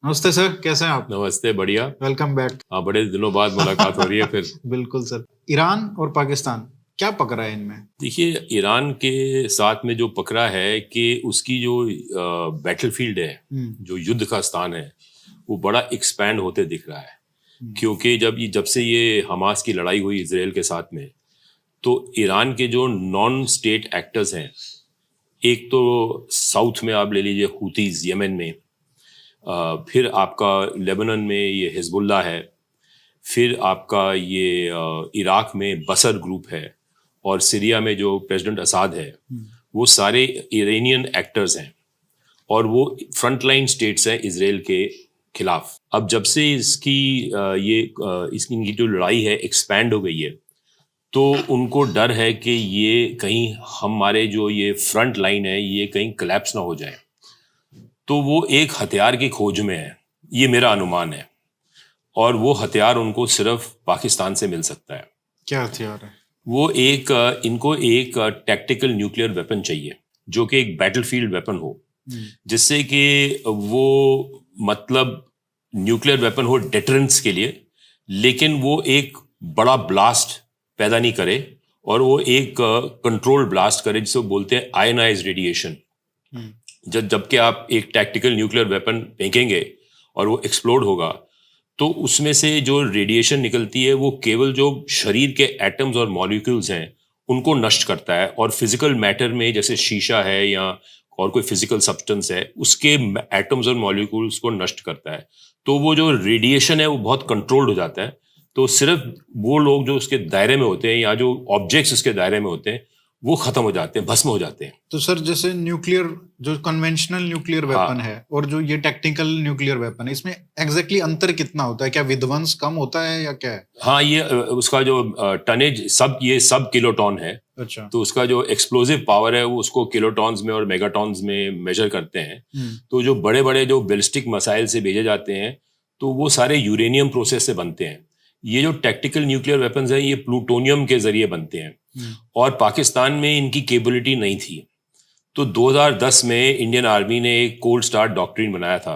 नमस्ते सर, कैसे हैं आप? नमस्ते, बढ़िया। Welcome back. हाँ, बड़े दिनों बाद मुलाकात हो रही है फिर। बिल्कुल सर। ईरान और पाकिस्तान क्या पकड़ा है इनमें? देखिए, ईरान के साथ में जो पकड़ा है कि उसकी जो बैटलफील्ड है, जो युद्ध का स्थान है, वो बड़ा एक्सपैंड होते दिख रहा है। क्योंकि जब से ये हमास की लड़ाई हुई इसराइल के साथ में, तो ईरान के जो नॉन स्टेट एक्टर्स हैं, एक तो साउथ में आप ले लीजिए हुतीज यमन में, फिर आपका लेबनान में ये हिजबुल्लाह है, फिर आपका ये इराक में बसर ग्रुप है, और सीरिया में जो प्रेसिडेंट असाद है, वो सारे इरानियन एक्टर्स हैं और वो फ्रंटलाइन स्टेट्स हैं इसराइल के खिलाफ। अब जब से इसकी इनकी जो लड़ाई है एक्सपैंड हो गई है, तो उनको डर है कि ये कहीं हमारे जो ये फ्रंट लाइन है ये कहीं कोलैप्स ना हो जाए। तो वो एक हथियार की खोज में है, ये मेरा अनुमान है। और वो हथियार उनको सिर्फ पाकिस्तान से मिल सकता है। क्या हथियार है? वो इनको एक टैक्टिकल न्यूक्लियर वेपन चाहिए, जो कि एक बैटलफील्ड वेपन हो, जिससे कि वो मतलब न्यूक्लियर वेपन हो डेटरेंस के लिए, लेकिन वो एक बड़ा ब्लास्ट पैदा नहीं करे, और वो एक कंट्रोल ब्लास्ट करे, जिसे बोलते हैं आयनाइज रेडिएशन। जबकि आप एक टैक्टिकल न्यूक्लियर वेपन फेंकेंगे और वो एक्सप्लोड होगा, तो उसमें से जो रेडिएशन निकलती है वो केवल जो शरीर के एटम्स और मॉलिक्यूल्स हैं उनको नष्ट करता है, और फिजिकल मैटर में जैसे शीशा है या और कोई फिजिकल सब्सटेंस है उसके एटम्स और मॉलिक्यूल्स को नष्ट करता है। तो वो जो रेडिएशन है वो बहुत कंट्रोल्ड हो जाता है। तो सिर्फ वो लोग जो उसके दायरे में होते हैं या जो ऑब्जेक्ट्स उसके दायरे में होते हैं वो खत्म हो जाते हैं, भस्म हो जाते हैं। तो सर, जैसे न्यूक्लियर जो कन्वेंशनल न्यूक्लियर वेपन है और जो ये टैक्टिकल न्यूक्लियर वेपन है, इसमें एग्जैक्टली अंतर कितना होता है? क्या विध्वंस कम होता है या क्या है? हाँ, ये उसका जो टनेज ये सब किलोटॉन है। अच्छा। तो उसका जो एक्सप्लोजिव पावर है वो उसको किलोटॉन्स में और मेगाटॉन्स में मेजर करते हैं। तो जो बड़े बड़े जो बैलिस्टिक मिसाइल से भेजे जाते हैं, तो वो सारे यूरेनियम प्रोसेस से बनते हैं। ये जो टैक्टिकल न्यूक्लियर वेपन्स हैं ये प्लूटोनियम के जरिए बनते हैं, और पाकिस्तान में इनकी कैपेबिलिटी नहीं थी। तो 2010 में इंडियन आर्मी ने एक कोल्ड स्टार्ट डॉक्ट्रिन बनाया था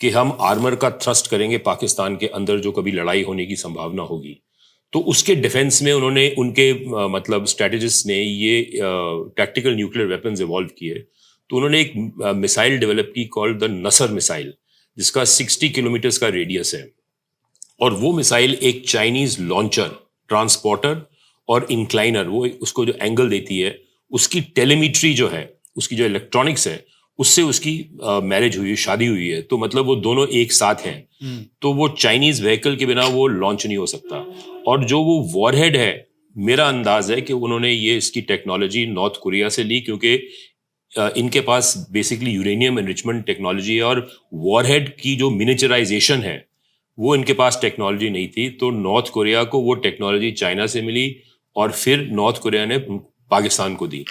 कि हम आर्मर का थ्रस्ट करेंगे पाकिस्तान के अंदर जो कभी लड़ाई होने की संभावना होगी। तो उसके डिफेंस में उन्होंने उनके मतलब स्ट्रेटेजिस्ट ने ये टैक्टिकल न्यूक्लियर वेपन्स इवॉल्व किए। तो उन्होंने एक मिसाइल डेवलप की कॉल्ड द नसर मिसाइल, जिसका 60 किलोमीटर का रेडियस है। और वो मिसाइल एक चाइनीज लॉन्चर, ट्रांसपोर्टर और इंक्लाइनर, वो उसको जो एंगल देती है, उसकी टेलीमेट्री जो है, उसकी जो इलेक्ट्रॉनिक्स है, उससे उसकी मैरिज हुई, शादी हुई है। तो मतलब वो दोनों एक साथ हैं। तो वो चाइनीज व्हीकल के बिना वो लॉन्च नहीं हो सकता। और जो वो वॉरहेड है, मेरा अंदाज है कि उन्होंने ये इसकी टेक्नोलॉजी नॉर्थ कोरिया से ली, क्योंकि इनके पास बेसिकली यूरेनियम एनरिचमेंट टेक्नोलॉजी है, और वॉरहेड की जो मिनिचराइजेशन है वो इनके पास टेक्नोलॉजी नहीं थी। तो नॉर्थ कोरिया को वो टेक्नोलॉजी चाइना से मिली, और फिर नॉर्थ कोरिया ने पाकिस्तान को दी।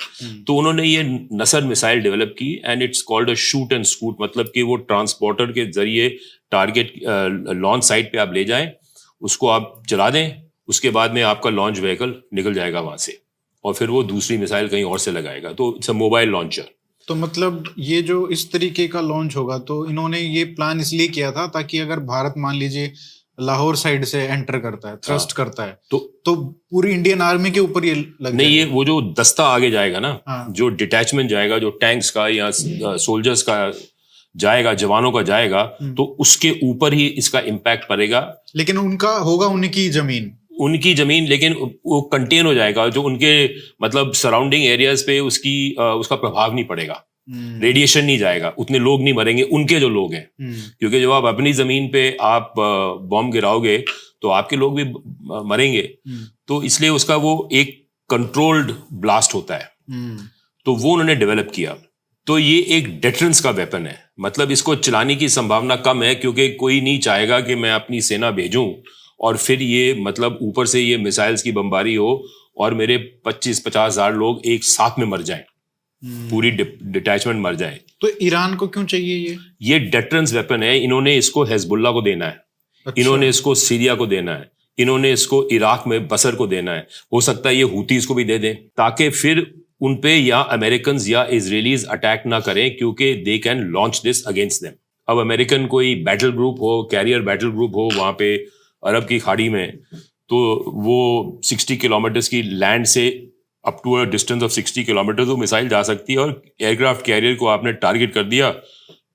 तो उन्होंने ये नसर मिसाइल डेवलप की, and it's called a shoot and scoot, मतलब कि वो ट्रांसपोर्टर के जरिए टारगेट लॉन्च साइट पे आप ले जाएं, उसको आप चला दें, उसके बाद में आपका लॉन्च व्हीकल निकल जाएगा वहां से, और फिर वो दूसरी मिसाइल कहीं और से लगाएगा। तो इट्स अ मोबाइल लॉन्चर। तो मतलब ये जो इस तरीके का लॉन्च होगा, तो इन्होंने ये प्लान इसलिए किया था ताकि अगर भारत मान लीजिए लाहौर साइड से एंटर करता है, थ्रस्ट करता है, तो पूरी इंडियन आर्मी के ऊपर ये लग नहीं, ये वो जो दस्ता आगे जाएगा ना, जो डिटैचमेंट जाएगा, जो टैंक्स का या सोल्जर्स का जाएगा, जवानों का जाएगा, तो उसके ऊपर ही इसका इम्पैक्ट पड़ेगा। लेकिन उनका होगा उनकी जमीन, लेकिन वो कंटेन हो जाएगा, जो उनके मतलब सराउंडिंग एरियाज पे उसका प्रभाव नहीं पड़ेगा, रेडिएशन नहीं जाएगा, उतने लोग नहीं मरेंगे, उनके जो लोग हैं। क्योंकि जब आप अपनी जमीन पे आप बॉम्ब गिराओगे तो आपके लोग भी मरेंगे। तो इसलिए उसका वो एक कंट्रोल्ड ब्लास्ट होता है। तो वो उन्होंने डेवलप किया। तो ये एक डेटरेंस का वेपन है, मतलब इसको चलाने की संभावना कम है, क्योंकि कोई नहीं चाहेगा कि मैं अपनी सेना भेजूं और फिर ये मतलब ऊपर से ये मिसाइल्स की बमबारी हो और मेरे 25-50 हजार लोग एक साथ में मर जाएं, पूरी डिटैचमेंट मर जाए। तो ईरान को क्यों चाहिए ये डेटरेंस वेपन है। इन्होंने इसको हिजबुल्लाह को देना है। अच्छा। इन्होंने इसको सीरिया को देना है, इन्होंने इसको इराक में बसर को देना है। हो सकता है ये हूतीज को भी दे दें, ताकि फिर उनपे या अमेरिकन या इजरायलीज अटैक ना करें, क्योंकि they can launch this against them. अब अमेरिकन कोई बैटल ग्रुप हो, कैरियर बैटल ग्रुप हो वहां पे अरब की खाड़ी में, तो वो 60 किलोमीटर्स की लैंड से up to a distance of 60 kilometre वो मिसाइल जा सकती है, और एयरक्राफ्ट कैरियर को आपने टारगेट कर दिया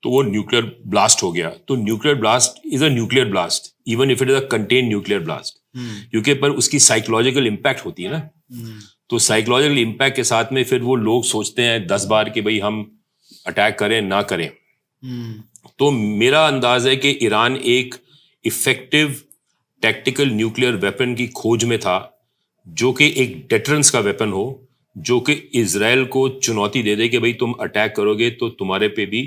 तो वो न्यूक्लियर ब्लास्ट हो गया। तो nuclear blast is a nuclear blast even if it is a contained nuclear blast, क्योंकि पर उसकी साइकोलॉजिकल इम्पैक्ट होती है ना। तो साइकोलॉजिकल इम्पैक्ट के साथ में फिर वो लोग सोचते हैं 10 बार कि भाई हम अटैक करें ना करें। तो मेरा अंदाज है कि ईरान एक इफेक्टिव टैक्टिकल न्यूक्लियर वेपन की खोज में था, जो कि एक डेटरेंस का वेपन हो, जो कि इजराइल को चुनौती दे दे कि भाई तुम अटैक करोगे तो तुम्हारे पे भी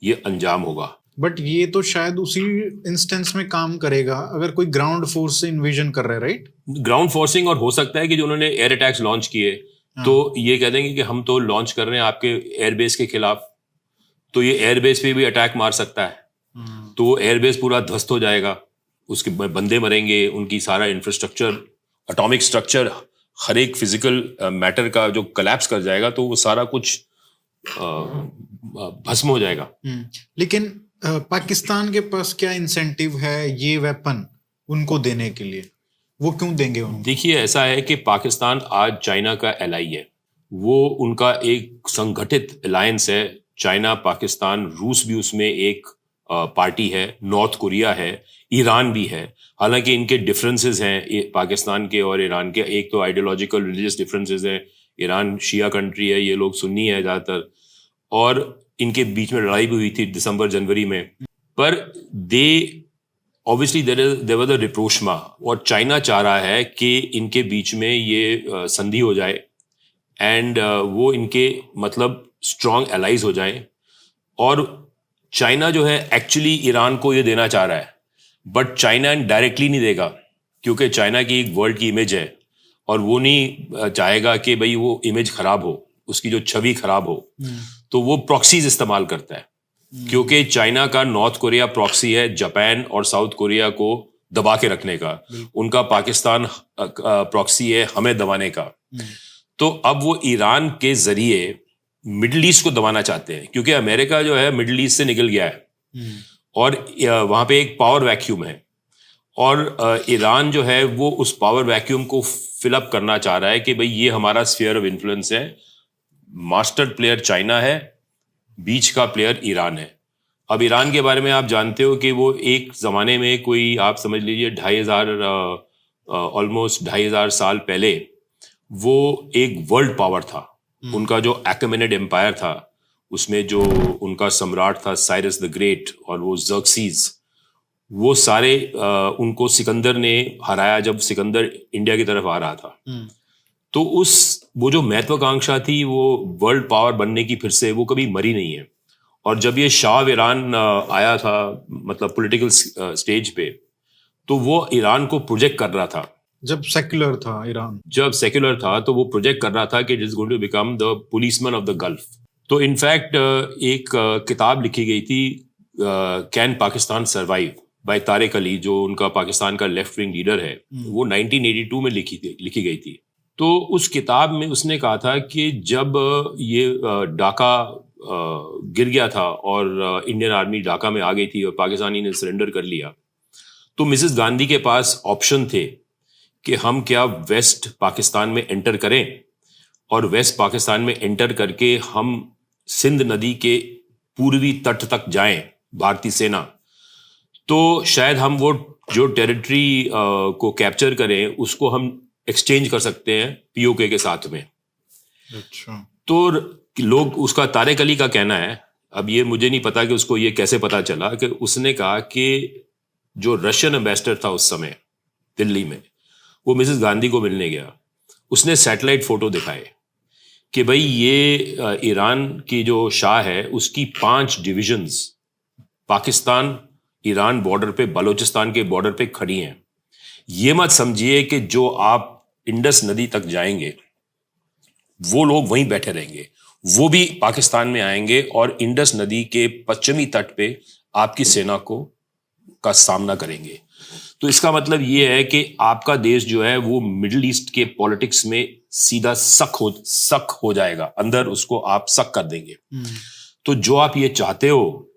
ये अंजाम होगा। बट ये तो शायद उसी इंस्टेंस में काम करेगा अगर कोई ग्राउंड फोर्स से इन्वेजन कर रहा है, राइट? ग्राउंड फोर्सिंग, और हो सकता है कि जो उन्होंने एयर अटैक्स लॉन्च किए तो ये कह देंगे कि हम तो लॉन्च कर रहे हैं आपके एयरबेस के खिलाफ, तो ये एयरबेस पे भी अटैक मार सकता है। तो एयरबेस पूरा ध्वस्त हो जाएगा, उसके बंदे मरेंगे, उनकी सारा इंफ्रास्ट्रक्चर, एटॉमिक स्ट्रक्चर, हर एक फिजिकल मैटर का जो कोलैप्स कर जाएगा, तो वो सारा कुछ भस्म हो जाएगा। लेकिन पाकिस्तान के पास क्या इंसेंटिव है ये वेपन उनको देने के लिए? वो क्यों देंगे उनको? देखिए, ऐसा है कि पाकिस्तान आज चाइना का एलाई है, वो उनका एक संगठित अलायंस है। चाइना, पाकिस्तान, रूस भी उसमें एक पार्टी है, नॉर्थ कोरिया है, ईरान भी है। हालांकि इनके डिफरेंसेस हैं पाकिस्तान के और ईरान के, एक तो आइडियोलॉजिकल रिलीजियस डिफरेंसेस हैं। ईरान शिया कंट्री है, ये लोग सुन्नी है ज़्यादातर, और इनके बीच में लड़ाई भी हुई थी दिसंबर जनवरी में। पर they obviously there was a rapprochement, और चाइना चाह रहा है कि इनके बीच में ये संधि हो जाए एंड वो इनके मतलब स्ट्रॉन्ग एलाइज हो जाएं। और चाइना जो है एक्चुअली ईरान को ये देना चाह रहा है, बट चाइना डायरेक्टली नहीं देगा, क्योंकि चाइना की एक वर्ल्ड की इमेज है और वो नहीं चाहेगा कि भाई वो इमेज खराब हो, उसकी जो छवि खराब हो। तो वो प्रॉक्सीज इस्तेमाल करता है, क्योंकि चाइना का नॉर्थ कोरिया प्रॉक्सी है जापान और साउथ कोरिया को दबा के रखने का, उनका पाकिस्तान प्रॉक्सी है हमें दबाने का। तो अब वो ईरान के जरिए मिडिल ईस्ट को दबाना चाहते हैं, क्योंकि अमेरिका जो है मिडिल ईस्ट से निकल गया है और वहां पे एक पावर वैक्यूम है, और ईरान जो है वो उस पावर वैक्यूम को फिलअप करना चाह रहा है कि भाई ये हमारा स्फीयर ऑफ इन्फ्लुएंस है, मास्टर प्लेयर चाइना है, बीच का प्लेयर ईरान है। अब ईरान के बारे में आप जानते हो कि वो एक जमाने में कोई, आप समझ लीजिए 2500 ऑलमोस्ट 2500 साल पहले वो एक वर्ल्ड पावर था। उनका जो एक्मेनिड एम्पायर था, उसमें जो उनका सम्राट था साइरस द ग्रेट और वो ज़र्क्सीज, वो सारे उनको सिकंदर ने हराया जब सिकंदर इंडिया की तरफ आ रहा था। तो वो जो महत्वाकांक्षा थी वो वर्ल्ड पावर बनने की, फिर से वो कभी मरी नहीं है। और जब ये शाह ईरान आया था, मतलब पॉलिटिकल स्टेज पे, तो वो ईरान को प्रोजेक्ट कर रहा था। जब सेक्युलर था ईरान, जब सेक्युलर था तो वो प्रोजेक्ट कर रहा था कि it is going to become the policeman of the Gulf. तो इनफैक्ट एक किताब लिखी गई थी, can Pakistan survive, by Tariq Ali, जो उनका पाकिस्तान का लेफ्ट विंग लीडर है। वो 1982 में लिखी गई थी। तो उस किताब में उसने कहा था कि जब ये ढाका गिर गया था और इंडियन आर्मी ढाका में आ गई थी और पाकिस्तानी ने सरेंडर कर लिया, तो मिसेस गांधी के पास ऑप्शन थे कि हम क्या वेस्ट पाकिस्तान में एंटर करें, और वेस्ट पाकिस्तान में एंटर करके हम सिंध नदी के पूर्वी तट तक जाएं भारतीय सेना, तो शायद हम वो जो टेरिटरी को कैप्चर करें उसको हम एक्सचेंज कर सकते हैं पीओके के साथ में। अच्छा। तो लोग, उसका तारिक अली का कहना है, अब ये मुझे नहीं पता कि उसको ये कैसे पता चला, कि उसने कहा कि जो रशियन एम्बेसडर था उस समय दिल्ली में, वो मिसेस गांधी को मिलने गया, उसने सैटेलाइट फोटो दिखाए कि भाई ये ईरान की जो शाह है उसकी 5 डिविजन्स पाकिस्तान ईरान बॉर्डर पे, बलूचिस्तान के बॉर्डर पे खड़ी हैं। ये मत समझिए कि जो आप इंडस नदी तक जाएंगे वो लोग वहीं बैठे रहेंगे, वो भी पाकिस्तान में आएंगे और इंडस नदी के पश्चिमी तट पे आपकी सेना का सामना करेंगे। तो इसका मतलब ये है कि आपका देश जो है वो मिडिल ईस्ट के पॉलिटिक्स में सीधा सक हो जाएगा, अंदर उसको आप सक कर देंगे। तो जो आप ये चाहते हो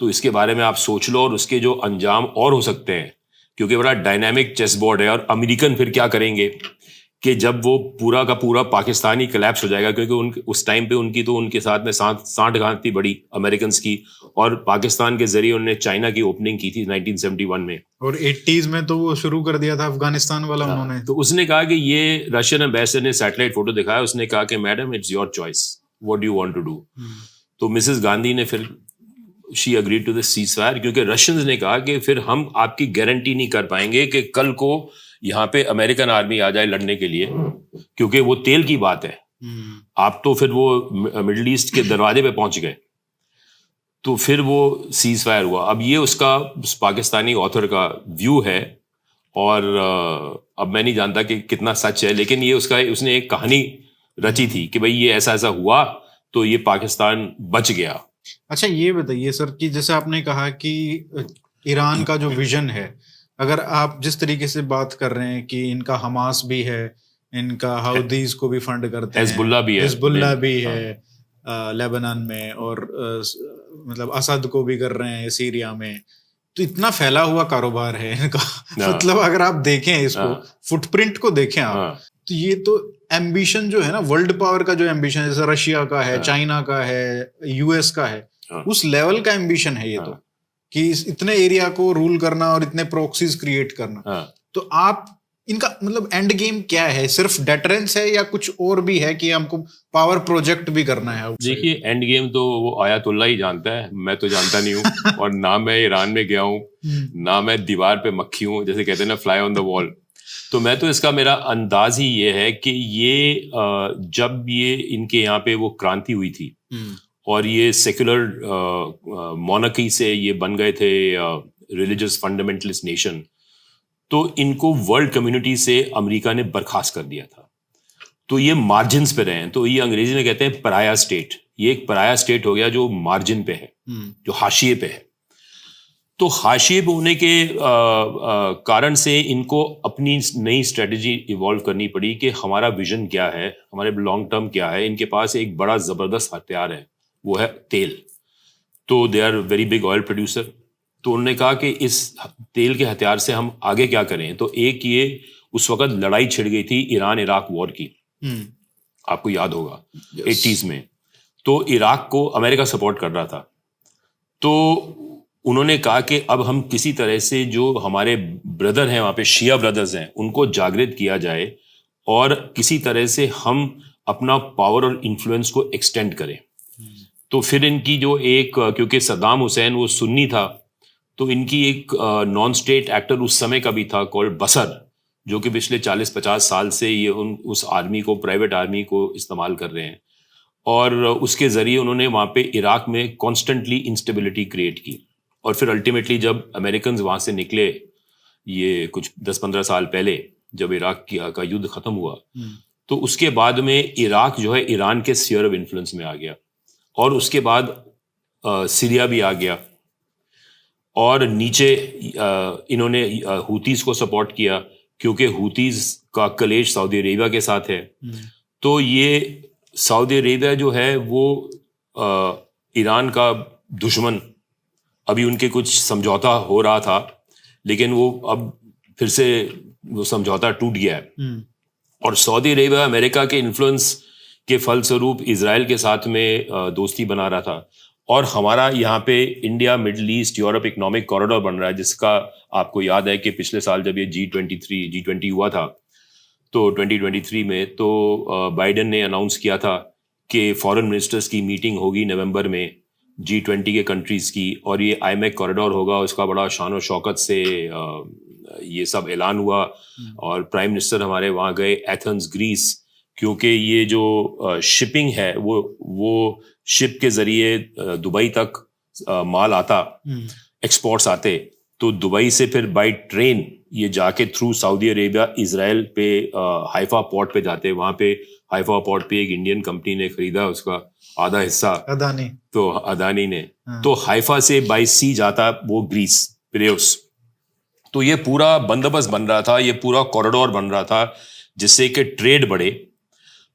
तो इसके बारे में आप सोच लो और उसके जो अंजाम और हो सकते हैं, क्योंकि बड़ा डायनामिक चेस बोर्ड है। और अमेरिकन फिर क्या करेंगे कि जब वो पूरा का पूरा पाकिस्तान ही कोलैप्स हो जाएगा, क्योंकि उस टाइम पे उनके साथ में सांठगांठ थी बड़ी अमेरिकन की, और पाकिस्तान के जरिए उन्होंने चाइना की ओपनिंग की थी 1971 में, और 80s में तो वो शुरू कर दिया था अफगानिस्तान वाला उन्होंने। तो उसने कहा कि ये रशियन एम्बेसडर ने सैटेलाइट फोटो दिखाया, उसने कहा कि madam it's your choice, what do you want to do. तो मिसेस गांधी ने फिर she agreed to the ceasefire, क्योंकि रशियंस ने कहा कि फिर हम आपकी गारंटी नहीं कर पाएंगे कि कल को यहाँ पे अमेरिकन आर्मी आ जाए लड़ने के लिए, क्योंकि वो तेल की बात है। आप तो फिर वो मिडिल ईस्ट के दरवाजे पे पहुंच गए, तो फिर वो सीज फायर हुआ। अब ये उसका उस पाकिस्तानी ऑथर का व्यू है, और अब मैं नहीं जानता कि कितना सच है, लेकिन ये उसने एक कहानी रची थी कि भाई ये ऐसा ऐसा हुआ तो ये पाकिस्तान बच गया। अच्छा, ये बताइए सर कि जैसे आपने कहा कि ईरान का जो विजन है, अगर आप जिस तरीके से बात कर रहे हैं कि इनका हमास भी है, इनका हाउदीज को भी फंड करते हैं, हिजबुल्लाह भी है लेबनान में, और मतलब असद को भी कर रहे हैं सीरिया में, तो इतना फैला हुआ कारोबार है इनका। मतलब अगर आप देखें इसको, फुटप्रिंट को देखें आप, तो ये तो एम्बिशन जो है ना, वर्ल्ड पावर का जो एम्बिशन, जैसे रशिया का है, चाइना का है, यूएस का है, उस लेवल का एम्बिशन है ये तो, कि इतने एरिया को रूल करना और इतने प्रॉक्सीज क्रिएट करना। तो आप इनका मतलब एंड गेम क्या है? सिर्फ डेटरेंस है या कुछ और भी है कि हमको पावर प्रोजेक्ट भी करना है? देखिए, एंड गेम तो वो आयतुल्ला ही जानता है, मैं तो जानता नहीं हूँ। और ना मैं ईरान में गया हूँ, ना मैं दीवार पे मक्खी हूँ, जैसे कहते हैं ना, फ्लाई ऑन द वॉल। तो मैं तो इसका मेरा अंदाज ही ये है कि ये जब ये इनके यहाँ पे वो क्रांति हुई थी और ये सेक्युलर मोनार्की से ये बन गए थे रिलीजियस फंडामेंटलिस्ट नेशन, तो इनको वर्ल्ड कम्युनिटी से अमेरिका ने बर्खास्त कर दिया था। तो ये मार्जिन्स पे रहे हैं, तो ये अंग्रेजी में कहते हैं पराया स्टेट। ये एक पराया स्टेट हो गया जो मार्जिन पे है, जो हाशिए पे है। तो हाशिए पे होने के कारण से इनको अपनी नई स्ट्रेटजी इवॉल्व करनी पड़ी कि हमारा विजन क्या है, हमारे लॉन्ग टर्म क्या है। इनके पास एक बड़ा जबरदस्त हथियार है, वो है तेल। तो they are very big oil producer. तो उन्होंने कहा कि इस तेल के हथियार से हम आगे क्या करें। तो एक ये उस वक्त लड़ाई छिड़ गई थी ईरान इराक वॉर की, आपको याद होगा, 80s में। तो इराक को अमेरिका सपोर्ट कर रहा था। तो उन्होंने कहा कि अब हम किसी तरह से जो हमारे ब्रदर हैं वहाँ पे, शिया ब्रदर्स हैं, उनको जागृत किया जाए और किसी तरह से हम अपना पावर और इन्फ्लुएंस को एक्सटेंड करें। तो फिर इनकी जो एक, क्योंकि सद्दाम हुसैन वो सुन्नी था, तो इनकी एक नॉन स्टेट एक्टर उस समय का भी था कॉल्ड बसर, जो कि पिछले 40-50 साल से ये उस आर्मी को, प्राइवेट आर्मी को इस्तेमाल कर रहे हैं। और उसके ज़रिए उन्होंने वहाँ पे इराक में कॉन्स्टेंटली इंस्टेबिलिटी क्रिएट की। और फिर अल्टीमेटली जब अमेरिकन वहाँ से निकले, ये कुछ 10-15 साल पहले जब इराक का युद्ध ख़त्म हुआ, तो उसके बाद में इराक जो है ईरान के स्फीयर ऑफ इन्फ्लुएंस में आ गया। और उसके बाद सीरिया भी आ गया, और नीचे इन्होंने हूतीज़ को सपोर्ट किया, क्योंकि हूतीज़ का कलेश सऊदी अरेबिया के साथ है। तो ये सऊदी अरेबिया जो है वो ईरान का दुश्मन, अभी उनके कुछ समझौता हो रहा था, लेकिन वो अब फिर से वो समझौता टूट गया है। और सऊदी अरेबिया अमेरिका के इन्फ्लुएंस के फलस्वरूप इजराइल के साथ में दोस्ती बना रहा था। और हमारा यहाँ पे India middle east Europe economic corridor बन रहा है, जिसका आपको याद है कि पिछले साल जब ये G20 हुआ था, तो 2023 में, तो बाइडेन ने अनाउंस किया था कि फॉरेन मिनिस्टर्स की मीटिंग होगी नवंबर में G20 के कंट्रीज की, और ये IMEC कॉरिडोर होगा। उसका बड़ा शान और शौकत से ये सब ऐलान हुआ। और प्राइम मिनिस्टर हमारे वहाँ गए, एथेंस ग्रीस, क्योंकि ये जो शिपिंग है वो शिप के जरिए दुबई तक माल आता, एक्सपोर्ट्स आते, तो दुबई से फिर बाय ट्रेन ये जाके थ्रू सऊदी अरेबिया इजराइल पे हाइफा पोर्ट पे जाते। वहाँ पे हाइफा पोर्ट पे एक इंडियन कंपनी ने खरीदा उसका आधा हिस्सा, अदानी ने। तो हाइफा से बाय सी जाता वो ग्रीस, पिरेउस। तो ये पूरा बंदोबस्त बन रहा था, ये पूरा कॉरिडोर बन रहा था जिससे कि ट्रेड बढ़े।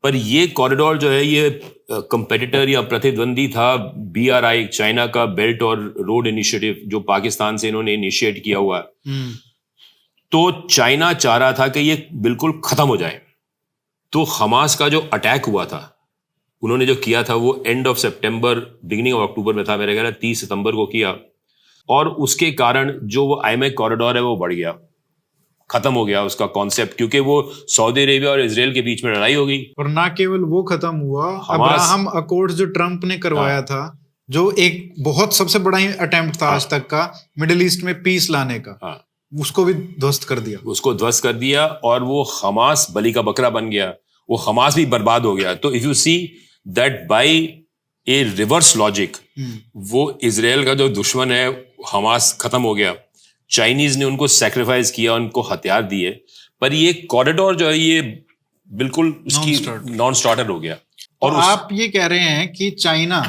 पर ये कॉरिडोर जो है, ये कंपेटिटर या प्रतिद्वंदी था BRI, चाइना का बेल्ट और रोड इनिशिएटिव, जो पाकिस्तान से इन्होंने इनिशिएट किया हुआ है। तो चाइना चाह रहा था कि ये बिल्कुल खत्म हो जाए। तो हमास का जो अटैक हुआ था, उन्होंने जो किया था वो end of September beginning of October में था, मेरे ख्याल 30 सितंबर को किया, और उसके कारण जो वो IMEC कॉरिडोर है वो बढ़ गया, खत्म हो गया उसका कॉन्सेप्ट, क्योंकि वो सऊदी अरेबिया और इजराइल के बीच में लड़ाई हो गई। और ना केवल वो खत्म हुआ, अब्राहम अकॉर्ड्स जो ट्रंप ने करवाया था, जो एक बहुत सबसे बड़ा अटेम्प्ट था आज तक का मिडिल ईस्ट में पीस लाने का, उसको भी ध्वस्त कर दिया। और वो हमास बलि का बकरा बन गया, वो हमास भी बर्बाद हो गया। तो if you see that bye A reverse logic, वो इजराइल का जो दुश्मन है हमास खत्म हो गया, चाइनीज ने उनको सैक्रिफाइस किया, उनको हथियार दिए, पर ये कॉरिडोर जो है ये बिल्कुल उसकी नॉन स्टार्टर हो गया। और आप ये कह रहे हैं कि चाइना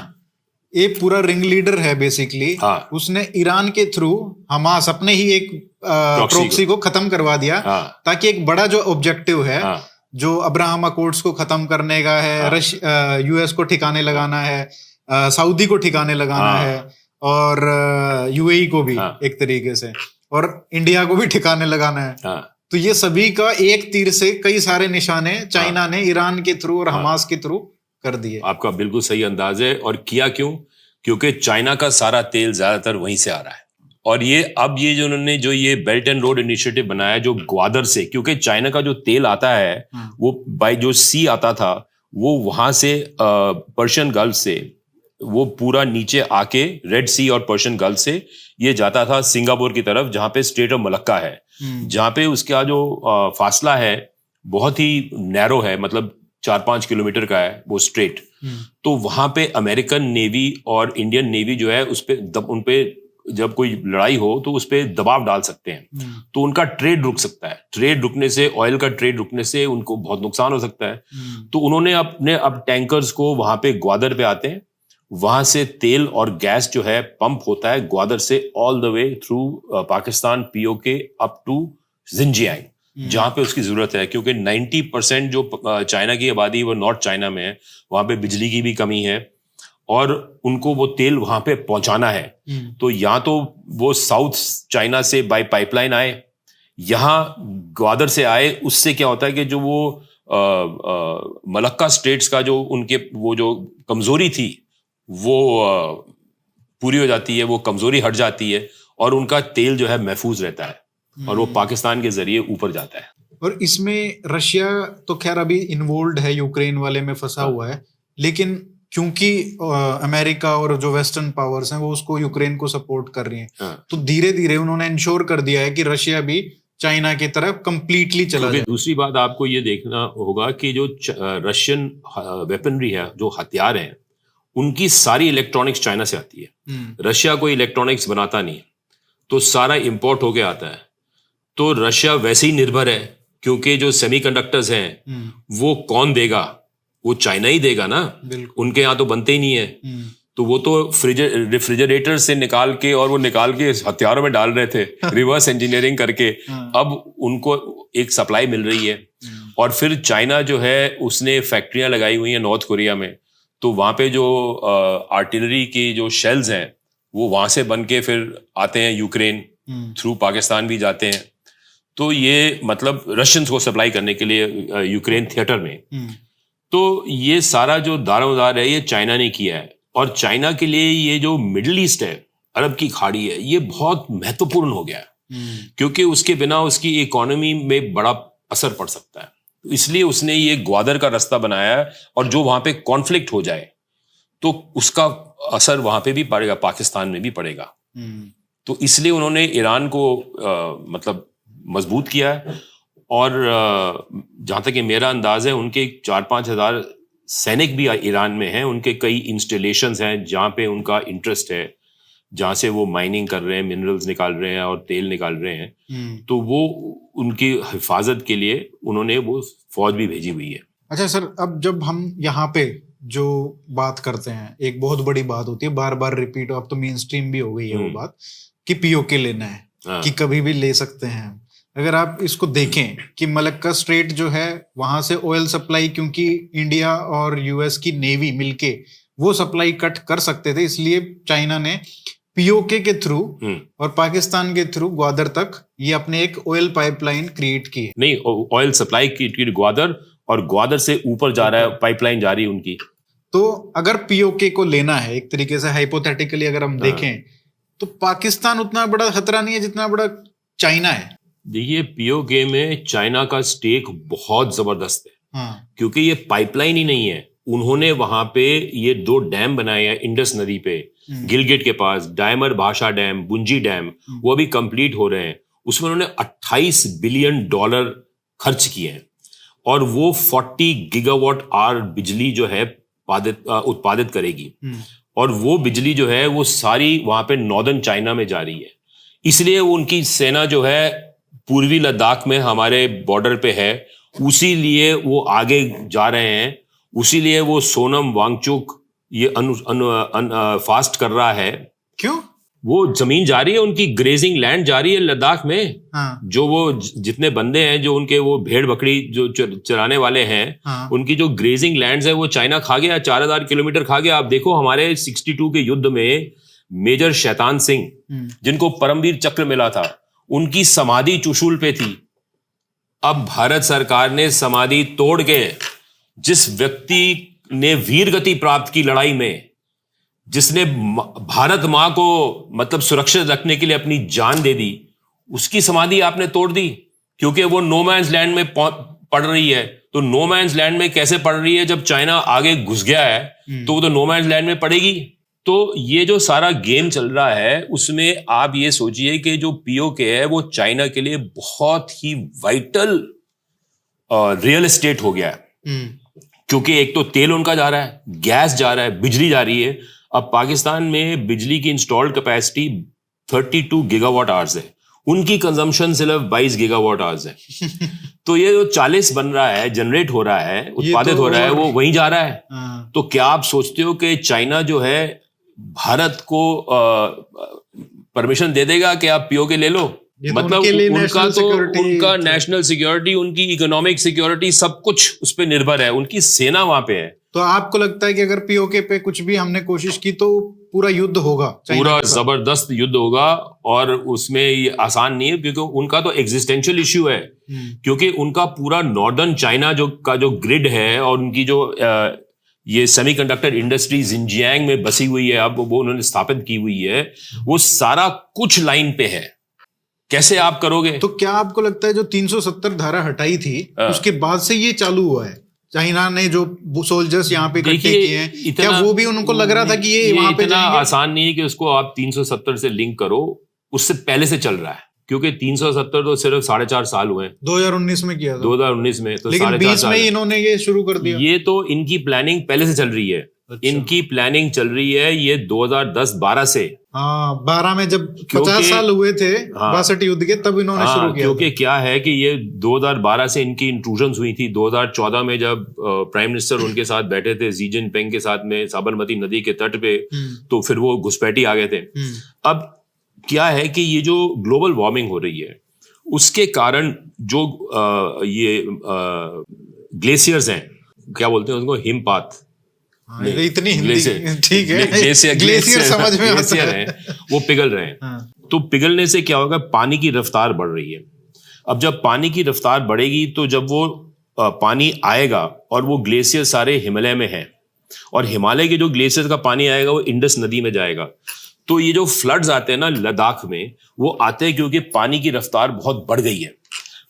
एक पूरा रिंग लीडर है बेसिकली, उसने ईरान के थ्रू हमास अपने ही एक प्रॉक्सी को खत्म करवा दिया, ताकि एक बड़ा जो ऑब्जेक्टिव है, जो अब्राहम अकॉर्ड्स को खत्म करने का है, US को ठिकाने लगाना है, सऊदी को ठिकाने लगाना है, और UAE को भी एक तरीके से, और इंडिया को भी ठिकाने लगाना है। तो ये सभी का एक तीर से कई सारे निशाने चाइना ने ईरान के थ्रू और हमास के थ्रू कर दिए। आपका बिल्कुल सही अंदाज है। और किया क्यों? क्योंकि चाइना का सारा तेल ज्यादातर वहीं से आ रहा है। और ये अब ये जो उन्होंने जो ये बेल्ट एंड रोड इनिशिएटिव बनाया, जो ग्वादर से, क्योंकि चाइना का जो तेल आता है वो बाय जो सी आता था, वो वहां से पर्शियन गल्फ से वो पूरा नीचे आके रेड सी और पर्शियन गल्फ से ये जाता था सिंगापुर की तरफ, जहां पे स्ट्रेट ऑफ मलक्का है, जहां पे उसका जो फासला है बहुत ही नैरो है, मतलब 4-5 किलोमीटर का है वो स्ट्रेट। तो वहां पे अमेरिकन नेवी और इंडियन नेवी जो है उस पे उन पे जब कोई लड़ाई हो तो उस पे दबाव डाल सकते हैं, तो उनका ट्रेड रुक सकता है। ट्रेड रुकने से, ऑयल का ट्रेड रुकने से उनको बहुत नुकसान हो सकता है। तो उन्होंने अब टैंकर्स को वहां पे ग्वादर पे आते हैं, वहां से तेल और गैस जो है पंप होता है ग्वादर से all the way through Pakistan POK up to Xinjiang, जहां पे उसकी जरूरत है, क्योंकि 90% जो चाइना की आबादी वो नॉर्थ चाइना में है, वहां पे बिजली की भी कमी है और उनको वो तेल वहां पे पहुंचाना है। तो या तो वो साउथ चाइना से बाय पाइपलाइन आए, यहां ग्वादर से आए। उससे क्या होता है कि जो वो मलक्का स्टेट्स का जो उनके वो जो कमजोरी थी वो पूरी हो जाती है, वो कमजोरी हट जाती है और उनका तेल जो है महफूज रहता है और वो पाकिस्तान के जरिए ऊपर जाता है। और इसमें रशिया तो खैर अभी इन्वॉल्व है, यूक्रेन वाले में फंसा हुआ है, लेकिन क्योंकि अमेरिका और जो वेस्टर्न पावर्स हैं वो उसको यूक्रेन को सपोर्ट कर रही हैं, तो धीरे धीरे उन्होंने इंश्योर कर दिया है कि रशिया भी चाइना की तरफ कंप्लीटली चला जाए। दूसरी बात आपको ये देखना होगा कि जो रशियन वेपनरी है, जो हथियार हैं, उनकी सारी इलेक्ट्रॉनिक्स चाइना से आती है। रशिया कोई इलेक्ट्रॉनिक्स बनाता नहीं, तो सारा इंपोर्ट होके आता है। तो रशिया वैसे ही निर्भर है, क्योंकि जो सेमीकंडक्टर्स हैं वो कौन देगा? वो चाइना ही देगा ना, उनके यहाँ तो बनते ही नहीं है। तो वो तो रेफ्रिजरेटर से निकाल के और वो निकाल के हथियारों में डाल रहे थे रिवर्स इंजीनियरिंग करके। अब उनको एक सप्लाई मिल रही है। और फिर चाइना जो है उसने फैक्ट्रियां लगाई हुई हैं नॉर्थ कोरिया में, तो वहां पे जो आर्टिलरी की जो शेल्स हैं वो वहां से बन के फिर आते हैं यूक्रेन, थ्रू पाकिस्तान भी जाते हैं। तो ये मतलब रशियंस को सप्लाई करने के लिए यूक्रेन थिएटर में। तो ये सारा जो दारोमदार है ये चाइना ने किया है। और चाइना के लिए ये जो मिडिल ईस्ट है, अरब की खाड़ी है, ये बहुत महत्वपूर्ण हो गया है, क्योंकि उसके बिना उसकी इकोनॉमी में बड़ा असर पड़ सकता है। इसलिए उसने ये ग्वादर का रास्ता बनाया है, और जो वहां पे कॉन्फ्लिक्ट हो जाए तो उसका असर वहां पे भी पड़ेगा, पाकिस्तान में भी पड़ेगा। तो इसलिए उन्होंने ईरान को मतलब मजबूत किया है। और जहां तक कि मेरा अंदाज है, उनके 4-5 हजार सैनिक भी ईरान में हैं। उनके कई इंस्टॉलेशंस हैं जहां पे उनका इंटरेस्ट है, जहां से वो माइनिंग कर रहे हैं, मिनरल्स निकाल रहे हैं और तेल निकाल रहे हैं। तो वो उनकी हिफाजत के लिए उन्होंने वो फौज भी भेजी हुई है। अच्छा सर, अब जब हम यहाँ पे जो बात करते हैं, एक बहुत बड़ी बात होती है, बार बार रिपीट, अब तो मेन स्ट्रीम भी हो गई है वो बात, कि POK लेना है, कि कभी भी ले सकते हैं। अगर आप इसको देखें कि मलक्का स्ट्रेट जो है वहां से ऑयल सप्लाई, क्योंकि इंडिया और यूएस की नेवी मिलके वो सप्लाई कट कर सकते थे, इसलिए चाइना ने पीओके के थ्रू और पाकिस्तान के थ्रू ग्वादर तक ये अपने एक ऑयल पाइपलाइन क्रिएट की है। नहीं, ऑयल सप्लाई की ग्वादर, और ग्वादर से ऊपर जा रहा है, पाइपलाइन जा रही है उनकी। तो अगर पीओके को लेना है एक तरीके से हाइपोथेटिकली अगर हम देखें, तो पाकिस्तान उतना बड़ा खतरा नहीं है जितना बड़ा चाइना है। देखिए, पीओके में चाइना का स्टेक बहुत जबरदस्त है। क्योंकि ये पाइपलाइन ही नहीं है, उन्होंने वहां पे ये 2 डैम बनाए हैं इंडस नदी पे, गिलगिट के पास डायमर भाषा डैम, बुंजी डैम, वो अभी कंप्लीट हो रहे हैं। उसमें उन्होंने $28 बिलियन खर्च किए हैं, और वो 40 गीगावाट आवर बिजली जो है उत्पादित करेगी। और वो बिजली जो है वो सारी वहां पे नॉर्दर्न चाइना में जा रही है। इसलिए उनकी सेना जो है पूर्वी लद्दाख में हमारे बॉर्डर पे है, उसी लिए वो आगे जा रहे हैं, उसी लिए वो सोनम वांगचुक ये फास्ट कर रहा है। क्यों? वो जमीन जा रही है, उनकी ग्रेजिंग लैंड जा रही है लद्दाख में। जो वो जितने बंदे हैं जो उनके वो भेड़ बकरी जो चराने वाले हैं, उनकी जो ग्रेजिंग लैंड्स है वो चाइना खा गया, 4000 किलोमीटर खा गया। आप देखो हमारे 62 के युद्ध में मेजर शैतान सिंह, जिनको परमवीर चक्र मिला था, उनकी समाधि चुशूल पे थी। अब भारत सरकार ने समाधि तोड़ के, जिस व्यक्ति ने वीर गति प्राप्त की लड़ाई में, जिसने भारत मां को मतलब सुरक्षित रखने के लिए अपनी जान दे दी, उसकी समाधि आपने तोड़ दी क्योंकि वो नो मैन्स लैंड में पड़ रही है। तो नो मैन्स लैंड में कैसे पड़ रही है? जब चाइना आगे घुस गया है तो वो तो नो मैन्स लैंड में पड़ेगी। तो ये जो सारा गेम चल रहा है उसमें आप ये सोचिए कि जो पीओके है वो चाइना के लिए बहुत ही वाइटल रियल एस्टेट हो गया है। क्योंकि एक तो तेल उनका जा रहा है, गैस जा रहा है, बिजली जा रही है। अब पाकिस्तान में बिजली की इंस्टॉल्ड कैपेसिटी 32 गीगावाट आवर्स है, उनकी कंजम्पशन सिर्फ 22 गीगावाट आवर्स है। तो ये जो 40 बन रहा है, जनरेट हो रहा है, उत्पादित हो रहा है, वो वहीं जा रहा है। तो क्या आप सोचते हो कि चाइना जो है भारत को परमिशन दे देगा कि आप पीओके ले लो? मतलब उनका नेशनल सिक्योरिटी, उनकी इकोनॉमिक सिक्योरिटी, सब कुछ उस पर निर्भर है, उनकी सेना वहां पे है। तो आपको लगता है कि अगर पीओके पे कुछ भी हमने कोशिश की तो पूरा युद्ध होगा, पूरा जबरदस्त युद्ध होगा? और उसमें ये आसान नहीं है क्योंकि उनका तो एग्जिस्टेंशियल इश्यू है। क्योंकि उनका पूरा नॉर्दर्न चाइना जो ग्रिड है, और उनकी जो ये सेमीकंडक्टर इंडस्ट्री जिनजियांग में बसी हुई है, अब वो उन्होंने स्थापित की हुई है, वो सारा कुछ लाइन पे है। कैसे आप करोगे? तो क्या आपको लगता है जो 370 धारा हटाई थी उसके बाद से ये चालू हुआ है? चाइना ने जो सोल्जर्स यहाँ पे इकट्ठे किए हैं, क्या वो भी उनको लग रहा था कि ये वहां पे इतना आसान नहीं है कि उसको आप 370 से लिंक करो? उससे पहले से चल रहा है, क्योंकि 370 तो सिर्फ 4.5 साल हुए हैं। 2019 में किया था। 2019 में तो, लेकिन 20 में इन्होंने ये शुरू कर दिया। ये तो इनकी प्लानिंग पहले से चल रही है। अच्छा। इनकी प्लानिंग चल रही है ये 2010-12 से। 12 में जब 50 साल हुए थे 62 युद्ध के, तब इन्होंने शुरू किया। क्योंकि क्या है कि ये 2012 से इनकी इंट्रूजन्स हुई थी। 2014 में जब प्राइम मिनिस्टर उनके साथ बैठे थे शी जिनपिंग के साथ में साबरमती नदी के तट पे, तो फिर वो घुसपैठी आ गए थे। अब क्या है कि ये जो ग्लोबल वार्मिंग हो रही है उसके कारण जो ये ग्लेशियर्स हैं, क्या बोलते हैं उनको, हिमपात, इतनी हिंदी ठीक है, ग्लेशियर समझ में आता है, वो पिघल रहे हैं। तो पिघलने से क्या होगा? पानी की रफ्तार बढ़ रही है। अब जब पानी की रफ्तार बढ़ेगी तो जब वो पानी आएगा, और वो ग्लेशियर सारे हिमालय में हैं, और हिमालय के जो ग्लेशियर का पानी आएगा वो इंडस नदी में जाएगा। तो ये जो फ्लड्स आते हैं ना लद्दाख में, वो आते हैं क्योंकि पानी की रफ्तार बहुत बढ़ गई है।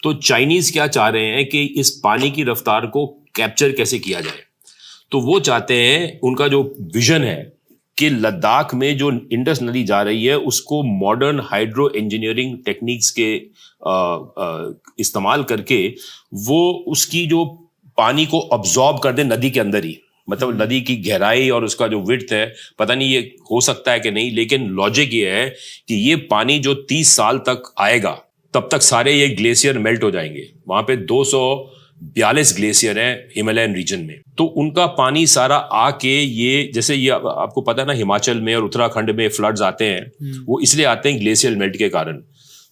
तो चाइनीज क्या चाह रहे हैं कि इस पानी की रफ्तार को कैप्चर कैसे किया जाए। तो वो चाहते हैं, उनका जो विजन है कि लद्दाख में जो इंडस नदी जा रही है उसको मॉडर्न हाइड्रो इंजीनियरिंग टेक्निक्स के इस्तेमाल करके वो उसकी जो पानी को अब्जॉर्ब कर दे नदी के अंदर ही। मतलब नदी की गहराई और उसका जो विड्थ है, पता नहीं ये हो सकता है कि नहीं, लेकिन लॉजिक ये है कि ये पानी जो 30 साल तक आएगा तब तक सारे ये ग्लेशियर मेल्ट हो जाएंगे। वहां पे 242 ग्लेशियर हैं हिमालयन रीजन में। तो उनका पानी सारा आके ये, जैसे ये आपको पता है ना, हिमाचल में और उत्तराखंड में फ्लड्स आते हैं, वो इसलिए आते हैं ग्लेशियर मेल्ट के कारण।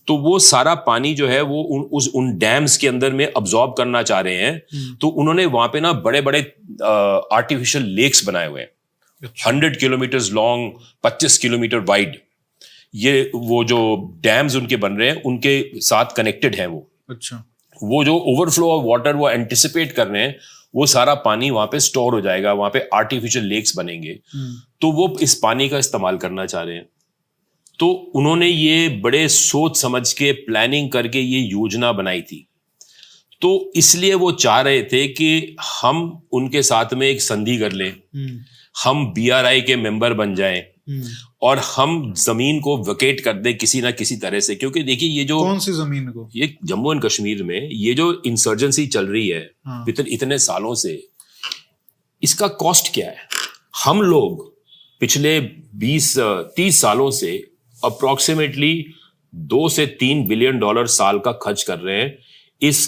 तो वो सारा पानी जो है वो उन डैम्स के अंदर में अब्सॉर्ब करना चाह रहे हैं। तो उन्होंने वहां पे ना बड़े बड़े आर्टिफिशियल लेक्स बनाए हुए हैं, 100 किलोमीटर लॉन्ग, 25 किलोमीटर वाइड। ये वो जो डैम्स उनके बन रहे हैं उनके साथ कनेक्टेड है वो। अच्छा। वो जो ओवरफ्लो ऑफ वाटर वो एंटिसिपेट कर रहे हैं, वो सारा पानी वहां पे स्टोर हो जाएगा, वहां पे आर्टिफिशियल लेक्स बनेंगे। तो वो इस पानी का इस्तेमाल करना चाह रहे हैं। तो उन्होंने ये बड़े सोच समझ के प्लानिंग करके ये योजना बनाई थी। तो इसलिए वो चाह रहे थे कि हम उनके साथ में एक संधि कर लें, हम BRI के मेंबर बन जाएं और हम जमीन को वेकेट कर दें किसी ना किसी तरह से। क्योंकि देखिए ये जो कौन सी जमीन को, ये जम्मू एंड कश्मीर में ये जो इंसर्जेंसी चल रही है इतने सालों से, इसका कॉस्ट क्या है? हम लोग पिछले 20-30 सालों से अप्रोक्सीमेटली 2 से 3 बिलियन डॉलर साल का खर्च कर रहे हैं इस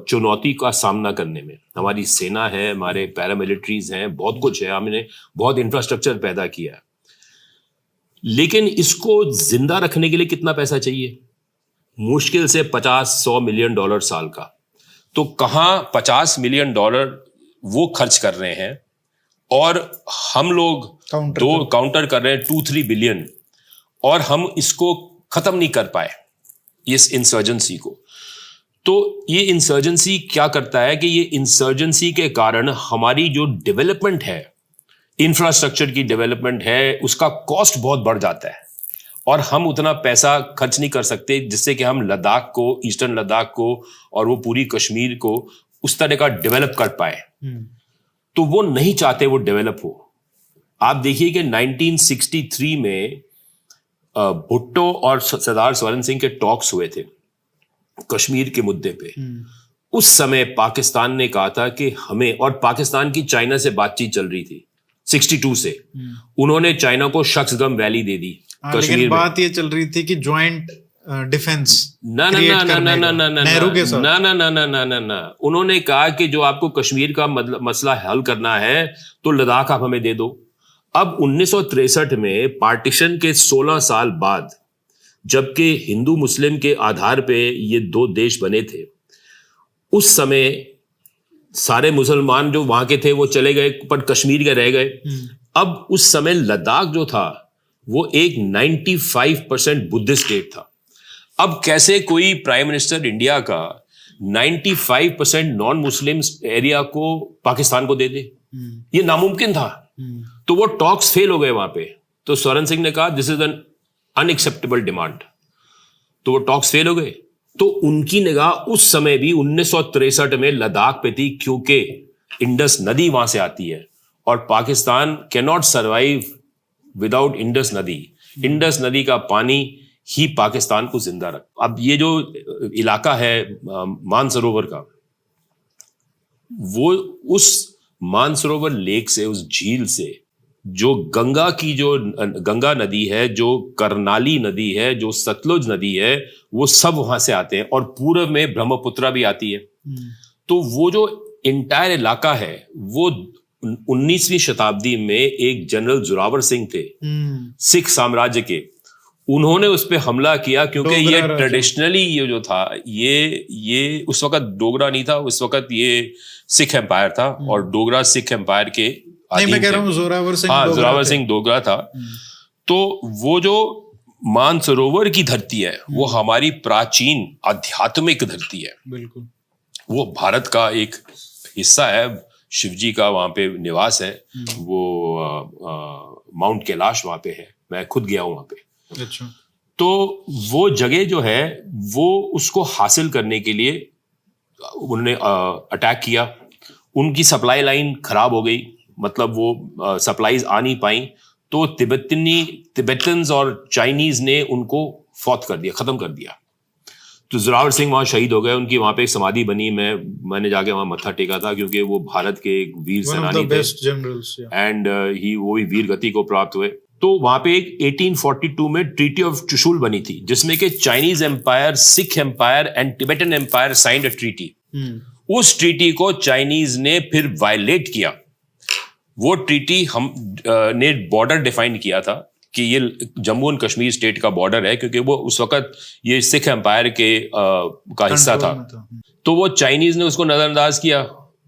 चुनौती का सामना करने में। हमारी सेना है, हमारे पैरामिलिट्रीज हैं, बहुत कुछ है, हमने बहुत इंफ्रास्ट्रक्चर पैदा किया है। लेकिन इसको जिंदा रखने के लिए कितना पैसा चाहिए? मुश्किल से 50-100 मिलियन डॉलर साल का। तो कहां 50 मिलियन डॉलर वो खर्च कर रहे हैं और हम लोग काउंटर कर रहे हैं 2-3 बिलियन, और हम इसको खत्म नहीं कर पाए इस इंसर्जेंसी को। तो ये इंसर्जेंसी क्या करता है कि ये इंसर्जेंसी के कारण हमारी जो डेवलपमेंट है, इंफ्रास्ट्रक्चर की डेवलपमेंट है, उसका कॉस्ट बहुत बढ़ जाता है और हम उतना पैसा खर्च नहीं कर सकते जिससे कि हम लद्दाख को, ईस्टर्न लद्दाख को और वो पूरी कश्मीर को उस तरह का डेवलप कर पाए। तो वो नहीं चाहते वो डेवलप हो। आप देखिए कि 1963 में भुट्टो और सरदार स्वरण सिंह के टॉक्स हुए थे कश्मीर के मुद्दे पे। उस समय पाकिस्तान ने कहा था कि हमें, और पाकिस्तान की चाइना से बातचीत चल रही थी 62 से, उन्होंने चाइना को शख्सगम वैली दे दी कश्मीर में। बात ये चल रही थी कि ज्वाइंट डिफेंस ना, उन्होंने कहा कि जो आपको कश्मीर का मसला हल करना है तो लद्दाख आप हमें दे दो। अब 1963 में पार्टीशन के 16 साल बाद, जबकि हिंदू मुस्लिम के आधार पे ये 2 देश बने थे, उस समय सारे मुसलमान जो वहां के थे वो चले गए पर कश्मीर के रह गए। अब उस समय लद्दाख जो था वो एक 95% बुद्धिस्ट स्टेट था। अब कैसे कोई प्राइम मिनिस्टर इंडिया का 95% नॉन मुस्लिम एरिया को पाकिस्तान को दे दे? ये नामुमकिन था। तो वो टॉक्स फेल हो गए वहां पे। तो स्वरण सिंह ने कहा this is an unacceptable demand. तो वो टॉक्स फेल हो गए। तो उनकी निगाह उस समय भी 1963 में लद्दाख पे थी, क्योंकि इंडस नदी वहां से आती है और Pakistan can not survive without Indus नदी। इंडस नदी का पानी ही पाकिस्तान को जिंदा रख। अब ये जो इलाका है मानसरोवर का, वो उस मानसरोवर लेक से, उस झील से, जो गंगा की जो गंगा नदी है, जो करनाली नदी है, जो सतलुज नदी है, वो सब वहां से आते हैं और पूर्व में ब्रह्मपुत्रा भी आती है। तो वो जो इंटायर इलाका है वो 19वीं शताब्दी में एक जनरल जोरावर सिंह थे सिख साम्राज्य के, उन्होंने उस पर हमला किया क्योंकि ये ट्रेडिशनली ये जो था ये उस वक्त डोगरा नहीं था, उस वक्त ये सिख एम्पायर था और डोगरा सिख एम्पायर के नहीं, मैं कह रहा हूं जोरावर सिंह डोगरा था। तो वो जो मानसरोवर की धरती है वो हमारी प्राचीन आध्यात्मिक धरती है। बिल्कुल, वो भारत का एक हिस्सा है। शिवजी का वहां पे निवास है। वो माउंट कैलाश वहां पे है, मैं खुद गया हूं वहां पे। अच्छा। तो वो जगह जो है वो उसको हासिल करने के लिए उन्होंने अटैक किया। उनकी सप्लाई लाइन खराब हो गई, मतलब वो सप्लाईज आ नहीं पाई। तो तिब्बतन्स और चाइनीज ने उनको फौत कर दिया, खत्म कर दिया। तो जोरावर सिंह वहां शहीद हो गए। उनकी वहां पे एक समाधि बनी, मैंने जाके वहां मत्था टेका था, क्योंकि वो भारत के एक वीर सेनानी थे एंड वो भी वीर गति को प्राप्त हुए। तो वहां पे एक 1842 में ट्रीटी ऑफ चुशुल बनी थी, जिसमें कि Chinese empire, Sikh empire and Tibetan empire signed a treaty. उस ट्रीटी को चाइनीज ने फिर वायलेट किया। वो ट्रीटी हम ने बॉर्डर डिफाइन किया था कि ये जम्मू एंड कश्मीर स्टेट का बॉर्डर है, क्योंकि वो उस वक्त ये सिख एम्पायर के का हिस्सा था। तो वो चाइनीज ने उसको नजरअंदाज किया,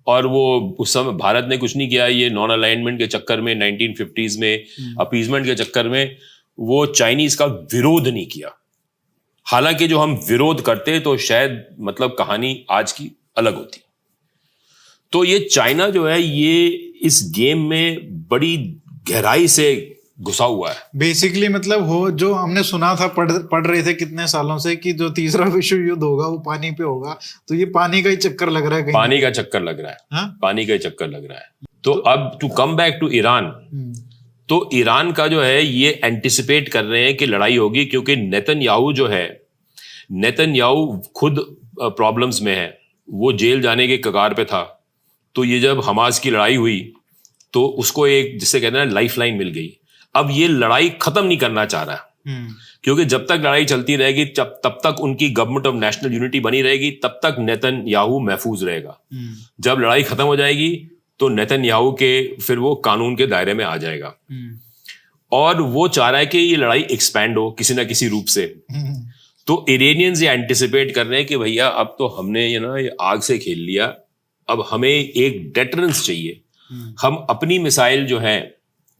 और वो उस समय भारत ने कुछ नहीं किया। ये नॉन अलाइनमेंट के चक्कर में 1950s में अपीजमेंट के चक्कर में वो चाइनीज का विरोध नहीं किया। हालांकि जो हम विरोध करते तो शायद मतलब कहानी आज की अलग होती। तो ये चाइना जो है ये इस गेम में बड़ी गहराई से घुसा हुआ है। बेसिकली मतलब हो जो हमने सुना था, पढ़ रहे थे कितने सालों से कि जो तीसरा विश्व युद्ध होगा वो पानी पे होगा, तो ये पानी का ही चक्कर लग रहा है। पानी का चक्कर लग रहा है। हाँ? पानी का ही चक्कर लग रहा है। तो अब to come back to Iran, तो ईरान का जो है ये एंटिसिपेट कर रहे हैं कि लड़ाई होगी, क्योंकि नेतन्याहू जो है, नेतन्याहू खुद प्रॉब्लम्स में है, वो जेल जाने के कगार पे था। तो ये जब हमास की लड़ाई हुई तो उसको एक, जिसे कहते हैं ना, लाइफ लाइन मिल गई। अब ये लड़ाई खत्म नहीं करना चाह रहा, क्योंकि जब तक लड़ाई चलती रहेगी तब तक उनकी गवर्नमेंट ऑफ नेशनल यूनिटी बनी रहेगी, तब तक नेतन्याहू महफूज रहेगा। जब लड़ाई खत्म हो जाएगी तो नेतन्याहू के फिर वो कानून के दायरे में आ जाएगा। और वो चाह रहा है कि ये लड़ाई एक्सपैंड हो किसी ना किसी रूप से। तो इरानियंस ये एंटिसिपेट कर रहे हैं कि भैया अब तो हमने ये आग से खेल लिया, अब हमें एक डेटरेंस चाहिए। हम अपनी मिसाइल जो है,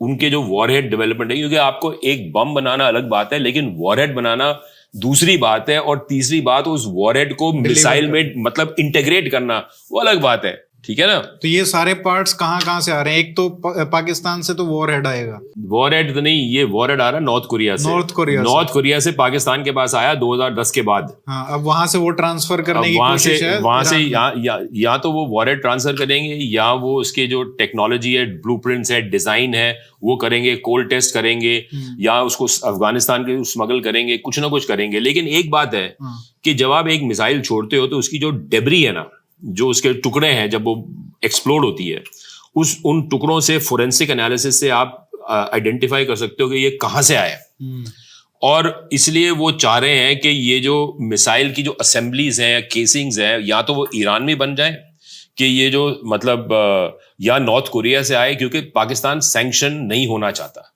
उनके जो वॉरहेड डेवलपमेंट है, क्योंकि आपको एक बम बनाना अलग बात है, लेकिन वॉरहेड बनाना दूसरी बात है, और तीसरी बात उस वॉरहेड को मिसाइल में मतलब इंटीग्रेट करना, वो अलग बात है। ठीक है ना। तो ये सारे पार्ट्स कहाँ से आ रहे हैं? एक तो पाकिस्तान से तो वॉरहेड आएगा। वॉरहेड तो नहीं, ये वॉरहेड आ रहा है नॉर्थ कोरिया से। नॉर्थ कोरिया से पाकिस्तान के पास आया 2010 के बाद। हाँ, अब वहां से वो ट्रांसफर करने की कोशिश है। वहां से या तो वो वॉरहेड ट्रांसफर करेंगे, या वो उसके जो टेक्नोलॉजी है, ब्लूप्रिंट्स है, डिजाइन है, वो करेंगे, कोल्ड टेस्ट करेंगे, या उसको अफगानिस्तान के स्मगल करेंगे, कुछ ना कुछ करेंगे। लेकिन एक बात है कि जब आप एक मिसाइल छोड़ते हो तो उसकी जो डेब्री है ना, जो उसके टुकड़े हैं, जब वो एक्सप्लोड होती है, उन टुकड़ों से फोरेंसिक एनालिसिस से आप आइडेंटिफाई कर सकते हो कि ये कहां से आया। और इसलिए वो चाह रहे हैं कि ये जो मिसाइल की जो असेंबलीज हैं, केसिंग्स हैं, या तो वो ईरान में बन जाए, कि ये जो मतलब या नॉर्थ कोरिया से आए, क्योंकि पाकिस्तान सैंक्शन नहीं होना चाहता।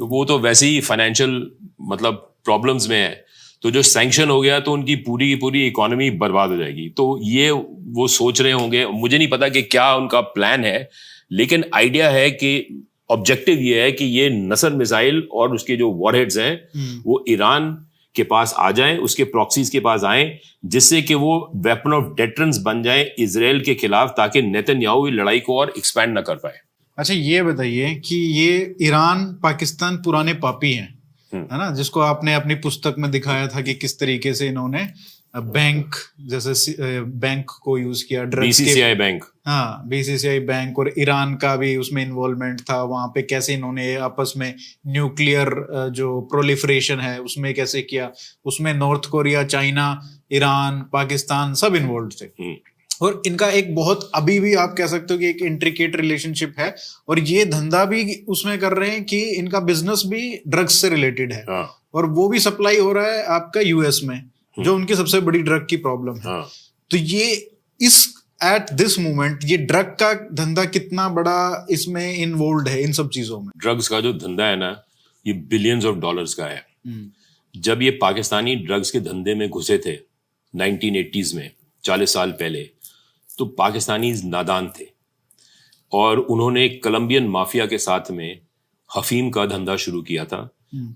वो तो वैसे ही फाइनेंशियल मतलब प्रॉब्लम्स में है, तो जो सैंक्शन हो गया तो उनकी पूरी की पूरी इकोनॉमी बर्बाद हो जाएगी। तो ये वो सोच रहे होंगे, मुझे नहीं पता कि क्या उनका प्लान है, लेकिन आइडिया है कि ऑब्जेक्टिव ये है कि ये नसर मिसाइल और उसके जो वॉरहेड्स हैं वो ईरान के पास आ जाएं, उसके प्रॉक्सीज के पास आएं, जिससे कि वो वेपन ऑफ डेटरेंस बन जाए इजराइल के खिलाफ, ताकि नेतन्याहू लड़ाई को और एक्सपैंड ना कर पाए। अच्छा, ये बताइए कि ये ईरान पाकिस्तान पुराने पापी हैं, है ना, जिसको आपने अपनी पुस्तक में दिखाया था कि किस तरीके से इन्होंने बैंक, जैसे बैंक को यूज किया, बीसीसीआई बैंक। हाँ, बीसीसीआई बैंक, और ईरान का भी उसमें इन्वॉल्वमेंट था। वहां पे कैसे इन्होंने आपस में न्यूक्लियर जो प्रोलिफरेशन है उसमें कैसे किया, उसमें north Korea, China, Iran, Pakistan सब इन्वॉल्व थे। और इनका एक बहुत, अभी भी आप कह सकते हो कि एक इंट्रिकेट रिलेशनशिप है, और ये धंधा भी उसमें कर रहे हैं कि इनका बिजनेस भी ड्रग्स से रिलेटेड है। और वो भी सप्लाई हो रहा है आपका यूएस में, जो उनकी सबसे बड़ी ड्रग की प्रॉब्लम है। तो ये एट दिस मोमेंट ये ड्रग का धंधा कितना बड़ा इसमें इन्वॉल्व है इन सब चीजों में? ड्रग्स का जो धंधा है ना, ये बिलियंस ऑफ डॉलर्स का है। जब ये पाकिस्तानी ड्रग्स के धंधे में घुसे थे 1980s में, 40 साल पहले, तो पाकिस्तानी नादान थे, और उन्होंने कोलंबियन माफिया के साथ में हफीम का धंधा शुरू किया था,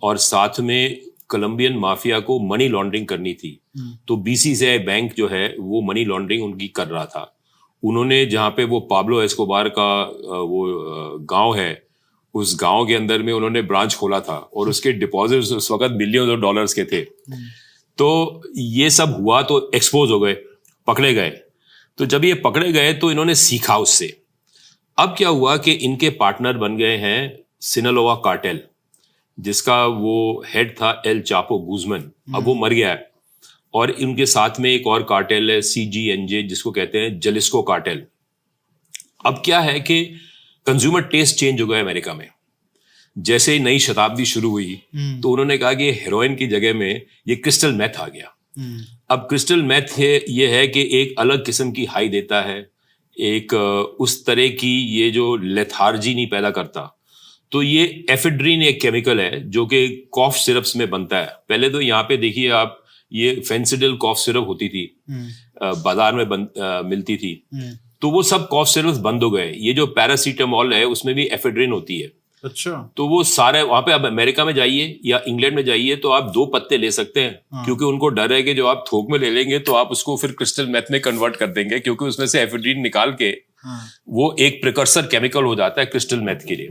और साथ में कोलंबियन माफिया को मनी लॉन्ड्रिंग करनी थी। तो बीसीसीआई बैंक जो है वो मनी लॉन्ड्रिंग उनकी कर रहा था। उन्होंने जहाँ पे वो पाब्लो एस्कोबार का वो गांव है, उस गांव के अंदर में उन्होंने ब्रांच खोला था, और उसके डिपॉजिट्स उस वक्त बिलियंस ऑफ डॉलर्स के थे। तो ये सब हुआ तो एक्सपोज हो गए, पकड़े गए। तो जब ये पकड़े गए तो इन्होंने सीखा उससे। अब क्या हुआ कि इनके पार्टनर बन गए हैं सिनालोआ कार्टेल, जिसका वो हेड था एल चापो गुजमन, अब वो मर गया है। और इनके साथ में एक और कार्टेल है CGNJ, जिसको कहते हैं जलिस्को कार्टेल। अब क्या है कि कंज्यूमर टेस्ट चेंज हो गया अमेरिका में। जैसे ही नई शताब्दी शुरू हुई तो उन्होंने कहा कि हेरोइन की जगह में ये क्रिस्टल मेथ आ गया। अब क्रिस्टल मेथ ये है कि एक अलग किस्म की हाई देता है, एक उस तरह की ये जो लेथार्जी नहीं पैदा करता। तो ये एफेड्रीन एक केमिकल है जो कि कॉफ सिरप्स में बनता है। पहले तो यहाँ पे देखिए आप, ये फेंसिडिल कॉफ सिरप होती थी, बाजार में मिलती थी, तो वो सब कॉफ सिरप्स बंद हो गए। ये जो पैरासीटामोल है उसमें भी एफेड्रीन होती है। अच्छा। तो वो सारे वहां पे, अब अमेरिका में जाइए या इंग्लैंड में जाइए तो आप 2 पत्ते ले सकते हैं, क्योंकि उनको डर है कि जो आप थोक में ले लेंगे तो आप उसको फिर क्रिस्टल मेथ में कन्वर्ट कर देंगे, क्योंकि उसमें से एफेड्रीन निकाल के वो एक प्रिकर्सर केमिकल हो जाता है क्रिस्टल मेथ के लिए।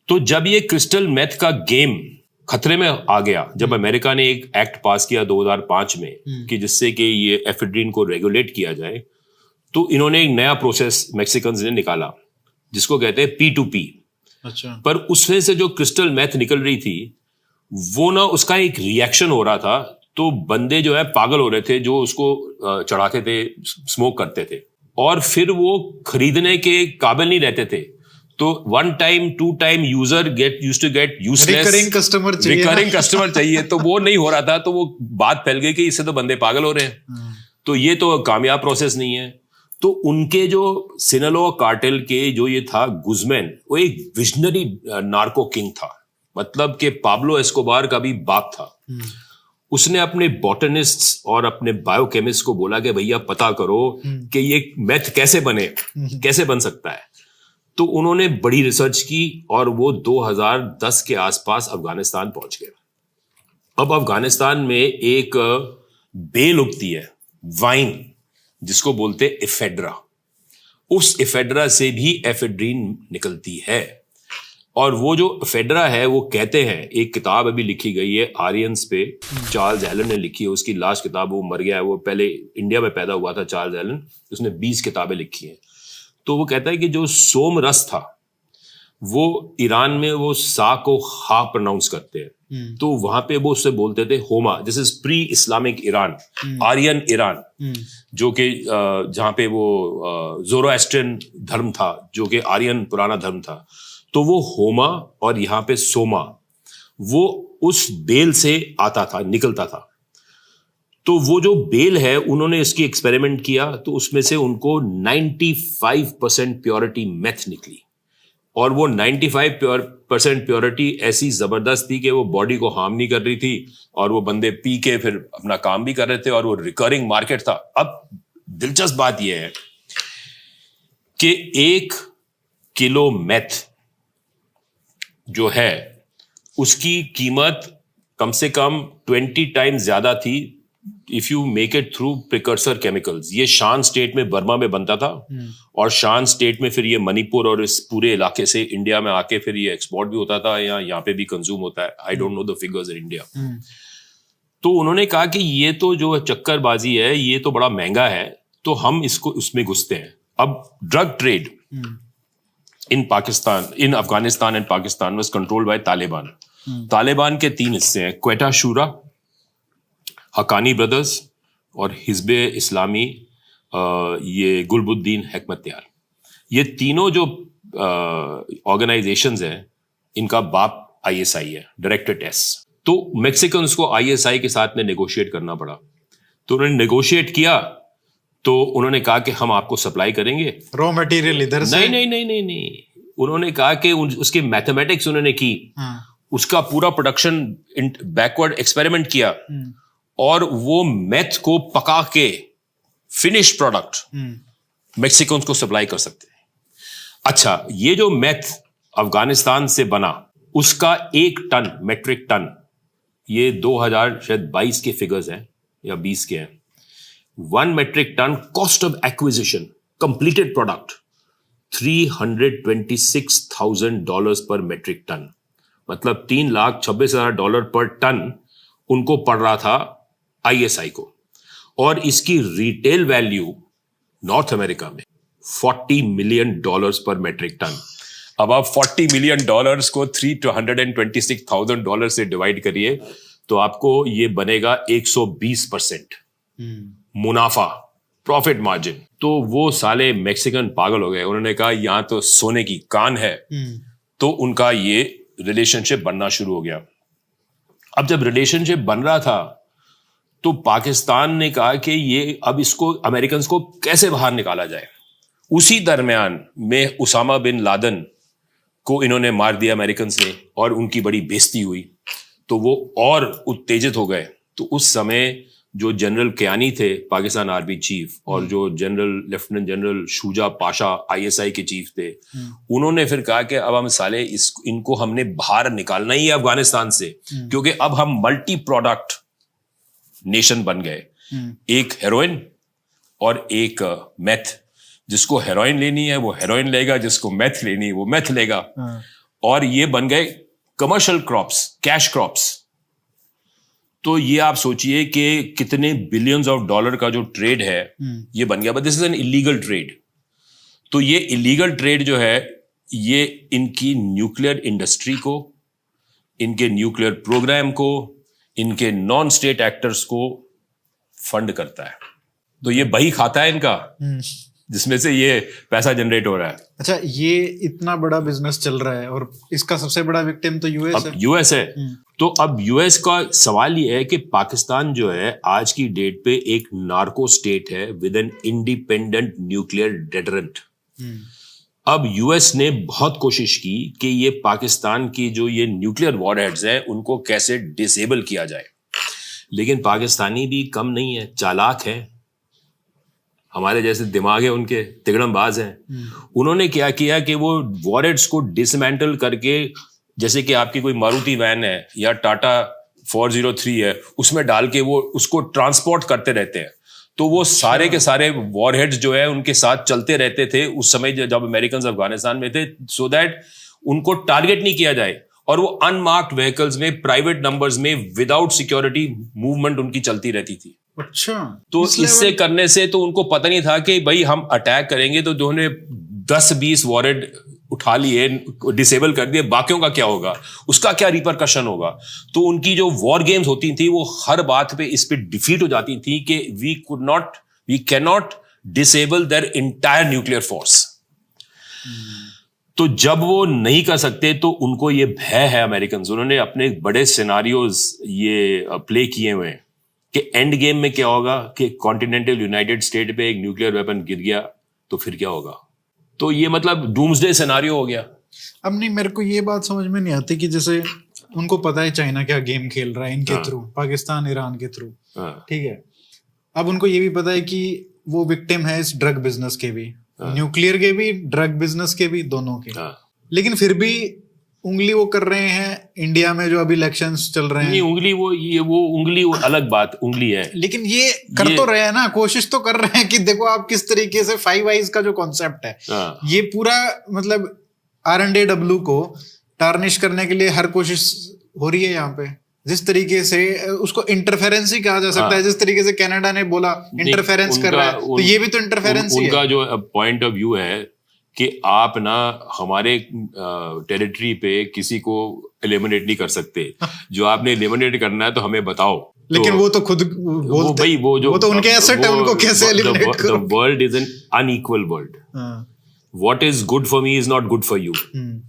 तो जब ये क्रिस्टल मेथ का गेम खतरे में आ गया, जब अमेरिका ने एक एक्ट पास किया 2005 में कि जिससे कि ये एफेड्रीन को रेगुलेट किया जाए, तो इन्होंने एक नया प्रोसेस मैक्सिकन्स ने निकाला जिसको कहते हैं P2P। अच्छा। पर उसमें से जो क्रिस्टल मेथ निकल रही थी वो ना, उसका एक रिएक्शन हो रहा था, तो बंदे जो है पागल हो रहे थे जो उसको चढ़ाते थे, स्मोक करते थे, और फिर वो खरीदने के काबिल नहीं रहते थे। तो 1 time 2 time user used to get useless, recurring customer चाहिए तो वो नहीं हो रहा था। तो वो बात फैल गई कि इससे तो बंदे पागल हो रहे हैं, तो ये तो कामयाब प्रोसेस नहीं है। तो उनके जो सिनालोआ कार्टेल के जो ये था गुज़मैन, वो एक विजनरी नार्को किंग था, मतलब कि पाब्लो एस्कोबार का भी बाप था। उसने अपने बॉटनिस्ट्स और अपने बायोकेमिस्ट को बोला कि भैया पता करो कि ये मेथ कैसे बने, कैसे बन सकता है। तो उन्होंने बड़ी रिसर्च की और वो 2010 के आसपास अफगानिस्तान पहुंच गए। अब अफगानिस्तान में एक बेल उगती है, वाइन, जिसको बोलते हैं एफेड्रा। उस एफेड्रा से भी एफेड्रीन निकलती है। और वो जो एफेड्रा है, वो कहते हैं, एक किताब अभी लिखी गई है आर्यंस पे, चार्ल्स एलन ने लिखी है, उसकी लास्ट किताब, वो मर गया है, वो पहले इंडिया में पैदा हुआ था चार्ल्स एलन, उसने 20 किताबें लिखी हैं। तो वो कहता है कि जो सोम रस था, वो ईरान में वो सा को हा प्रोनाउंस करते हैं, तो वहां पे वो उससे बोलते थे Homa. This is pre Islamic Iran, Aryan Iran, जो कि जहां पे वो ज़ोरोएस्ट्रियन धर्म था, जो कि आर्यन पुराना धर्म था। तो वो होमा और यहाँ पे सोमा, वो उस बेल से आता था, निकलता था। तो वो जो बेल है, उन्होंने इसकी एक्सपेरिमेंट किया, तो उसमें से उनको 95% प्योरिटी मेथ निकली। और वो 95% प्योरिटी ऐसी जबरदस्त थी कि वो बॉडी को हार्म नहीं कर रही थी, और वो बंदे पी के फिर अपना काम भी कर रहे थे, और वो रिकरिंग मार्केट था। अब दिलचस्प बात यह है कि 1 किलो मेथ जो है उसकी कीमत कम से कम 20 टाइम्स ज्यादा थी if you make it through precursor chemicals. ये शान स्टेट में, बर्मा में बनता था, और शान स्टेट में फिर ये मणिपुर और इस पूरे इलाके से इंडिया में आके फिर ये एक्सपोर्ट भी होता था, या यहाँ पे भी कंज्यूम होता है। I don't know the figures in India. तो उन्होंने कहा कि ये तो जो चक्करबाजी है, ये तो बड़ा महंगा है, तो हम इसको उसमें घुसते हैं। अब drug trade in Pakistan, in Afghanistan and Pakistan was controlled by Taliban. Taliban के 3 हिस्से हैं, क्वेटा शुरा, हकानी ब्रदर्स और हिज़्ब इस्लामी, ये गुलबुद्दीन हिकमतयार। ये तीनों जो ऑर्गेनाइजेशंस हैं, इनका बाप ISI है, डायरेक्टर टेस्ट। तो मैक्सिकन्स को ISI के साथ में नेगोशिएट करना पड़ा। तो उन्होंने नेगोशिएट किया, तो उन्होंने कहा कि हम आपको सप्लाई करेंगे रॉ मटेरियल इधर से। नहीं, उन्होंने कहा कि उसके मैथमेटिक्स उन्होंने की, उसका पूरा प्रोडक्शन बैकवर्ड एक्सपेरिमेंट किया, और वो मेथ को पका के फिनिश प्रोडक्ट मैक्सिकन्स को सप्लाई कर सकते हैं। अच्छा, ये जो मेथ अफगानिस्तान से बना, उसका 1 टन, मेट्रिक टन, ये 2022 के फिगर्स हैं या 20 के हैं, 1 metric ton cost of acquisition completed product $326,000 पर मेट्रिक टन, मतलब $3,26,000 पर टन उनको पड़ रहा था ISI को। और इसकी रिटेल वैल्यू नॉर्थ अमेरिका में $40 मिलियन पर मेट्रिक टन। अब आप $40 मिलियन को $326,000 से डिवाइड करिए, तो आपको ये बनेगा 120% मुनाफा, प्रॉफिट मार्जिन। तो वो साले मैक्सिकन पागल हो गए, उन्होंने कहा यहां तो सोने की कान है। तो उनका ये रिलेशनशिप बनना शुरू हो गया। अब जब रिलेशनशिप बन रहा था, तो पाकिस्तान ने कहा कि ये अब इसको, अमेरिकन को कैसे बाहर निकाला जाए। उसी दरमियान में उसामा बिन लादेन को इन्होंने मार दिया अमेरिकन्स ने और उनकी बड़ी बेइज्जती हुई, तो वो और उत्तेजित हो गए। तो उस समय जो जनरल कियानी थे पाकिस्तान आर्मी चीफ और जो general lieutenant general Shuja Pasha ISI के चीफ थे, उन्होंने फिर कहा कि अब हम साले इनको हमने बाहर निकालना ही है अफगानिस्तान से, क्योंकि अब हम मल्टी प्रोडक्ट नेशन बन गए। एक हेरोइन और एक मेथ। जिसको हेरोइन लेनी है वो हेरोइन लेगा, जिसको मेथ लेनी है वो मेथ लेगा। और ये बन गए कमर्शियल क्रॉप्स, कैश क्रॉप्स। तो ये आप सोचिए कि कितने बिलियंस ऑफ डॉलर का जो ट्रेड है ये बन गया। But this is an illegal trade. तो ये इलीगल ट्रेड जो है ये इनकी न्यूक्लियर इंडस्ट्री को, इनके न्यूक्लियर प्रोग्राम को, इनके नॉन स्टेट एक्टर्स को फंड करता है। तो ये बही खाता है इनका, जिसमें से ये पैसा जनरेट हो रहा है। अच्छा, ये इतना बड़ा बिजनेस चल रहा है और इसका सबसे बड़ा विक्टिम तो यूएस है। यूएस है। तो अब यूएस का सवाल ये है कि पाकिस्तान जो है आज की डेट पे एक नार्को स्टेट है with an independent nuclear deterrent. अब यूएस ने बहुत कोशिश की कि ये पाकिस्तान की जो ये न्यूक्लियर वॉरहेड्स है उनको कैसे डिसेबल किया जाए, लेकिन पाकिस्तानी भी कम नहीं है, चालाक है, हमारे जैसे दिमाग है उनके, तिगड़मबाज हैं। उन्होंने क्या किया कि वो वॉरहेड्स को डिसमेंटल करके, जैसे कि आपकी कोई मारुति वैन है या टाटा 403 है, उसमें डाल के वो उसको ट्रांसपोर्ट करते रहते हैं। तो वो सारे के सारे वॉरहेड्स जो है उनके साथ चलते रहते थे उस समय जब अमेरिकन अफगानिस्तान में थे, सो दैट उनको टारगेट नहीं किया जाए। और वो अनमार्क्ड व्हीकल्स में, प्राइवेट नंबर्स में, विदाउट सिक्योरिटी मूवमेंट उनकी चलती रहती थी। अच्छा, तो इससे करने से तो उनको पता नहीं था कि भाई हम अटैक करेंगे तो उन्होंने 10-20 वॉरहेड उठा लिए, डिसेबल कर दिए, बाकियों का क्या होगा, उसका क्या रिपरकशन होगा। तो उनकी जो वॉर गेम्स होती थी वो हर बात पे इस पे डिफीट हो जाती थी कि we can not disable their entire nuclear force. तो जब वो नहीं कर सकते तो उनको ये भय है अमेरिकन, उन्होंने अपने बड़े सिनारियोज ये प्ले किए हुए हैं कि एंड गेम में क्या होगा कि कॉन्टिनेंटल यूनाइटेड स्टेट पे एक न्यूक्लियर वेपन गिर गया तो फिर क्या होगा। तो ये मतलब डूम्सडे सिनारियो हो गया। अब नहीं, मेरे को ये बात समझ में नहीं आती कि जैसे उनको पता है चाइना क्या गेम खेल रहा है इनके थ्रू, पाकिस्तान ईरान के थ्रू, ठीक है। अब उनको ये भी पता है कि वो विक्टिम है इस ड्रग बिजनेस के भी, न्यूक्लियर के भी, ड्रग बिजनेस के भी, दोनों के। लेकिन फिर भी उंगली वो कर रहे हैं इंडिया में जो अभी इलेक्शंस चल रहे हैं। नहीं, उंगली वो उंगली वो अलग बात, उंगली है। लेकिन ये कर तो रहे हैं ना, कोशिश तो कर रहे हैं कि देखो आप किस तरीके से 5 आइज का जो कॉन्सेप्ट है, ये पूरा मतलब R&AW को टार्निश करने के लिए हर कोशिश हो रही है यहाँ पे। जिस तरीके से उसको इंटरफेरेंस ही कहा जा सकता है, जिस तरीके से कनाडा ने बोला इंटरफेरेंस कर रहा है, तो ये भी तो इंटरफेरेंस ही है। उनका जो पॉइंट ऑफ व्यू है कि आप ना हमारे टेरिटरी पे किसी को एलिमिनेट नहीं कर सकते, जो आपने एलिमिनेट करना है तो हमें बताओ। लेकिन वो तो खुद बोलते हैं, वो तो उनके एसेट है, उनको कैसे एलिमिनेट करो। The world is an unequal world. What is good for me is not good for you,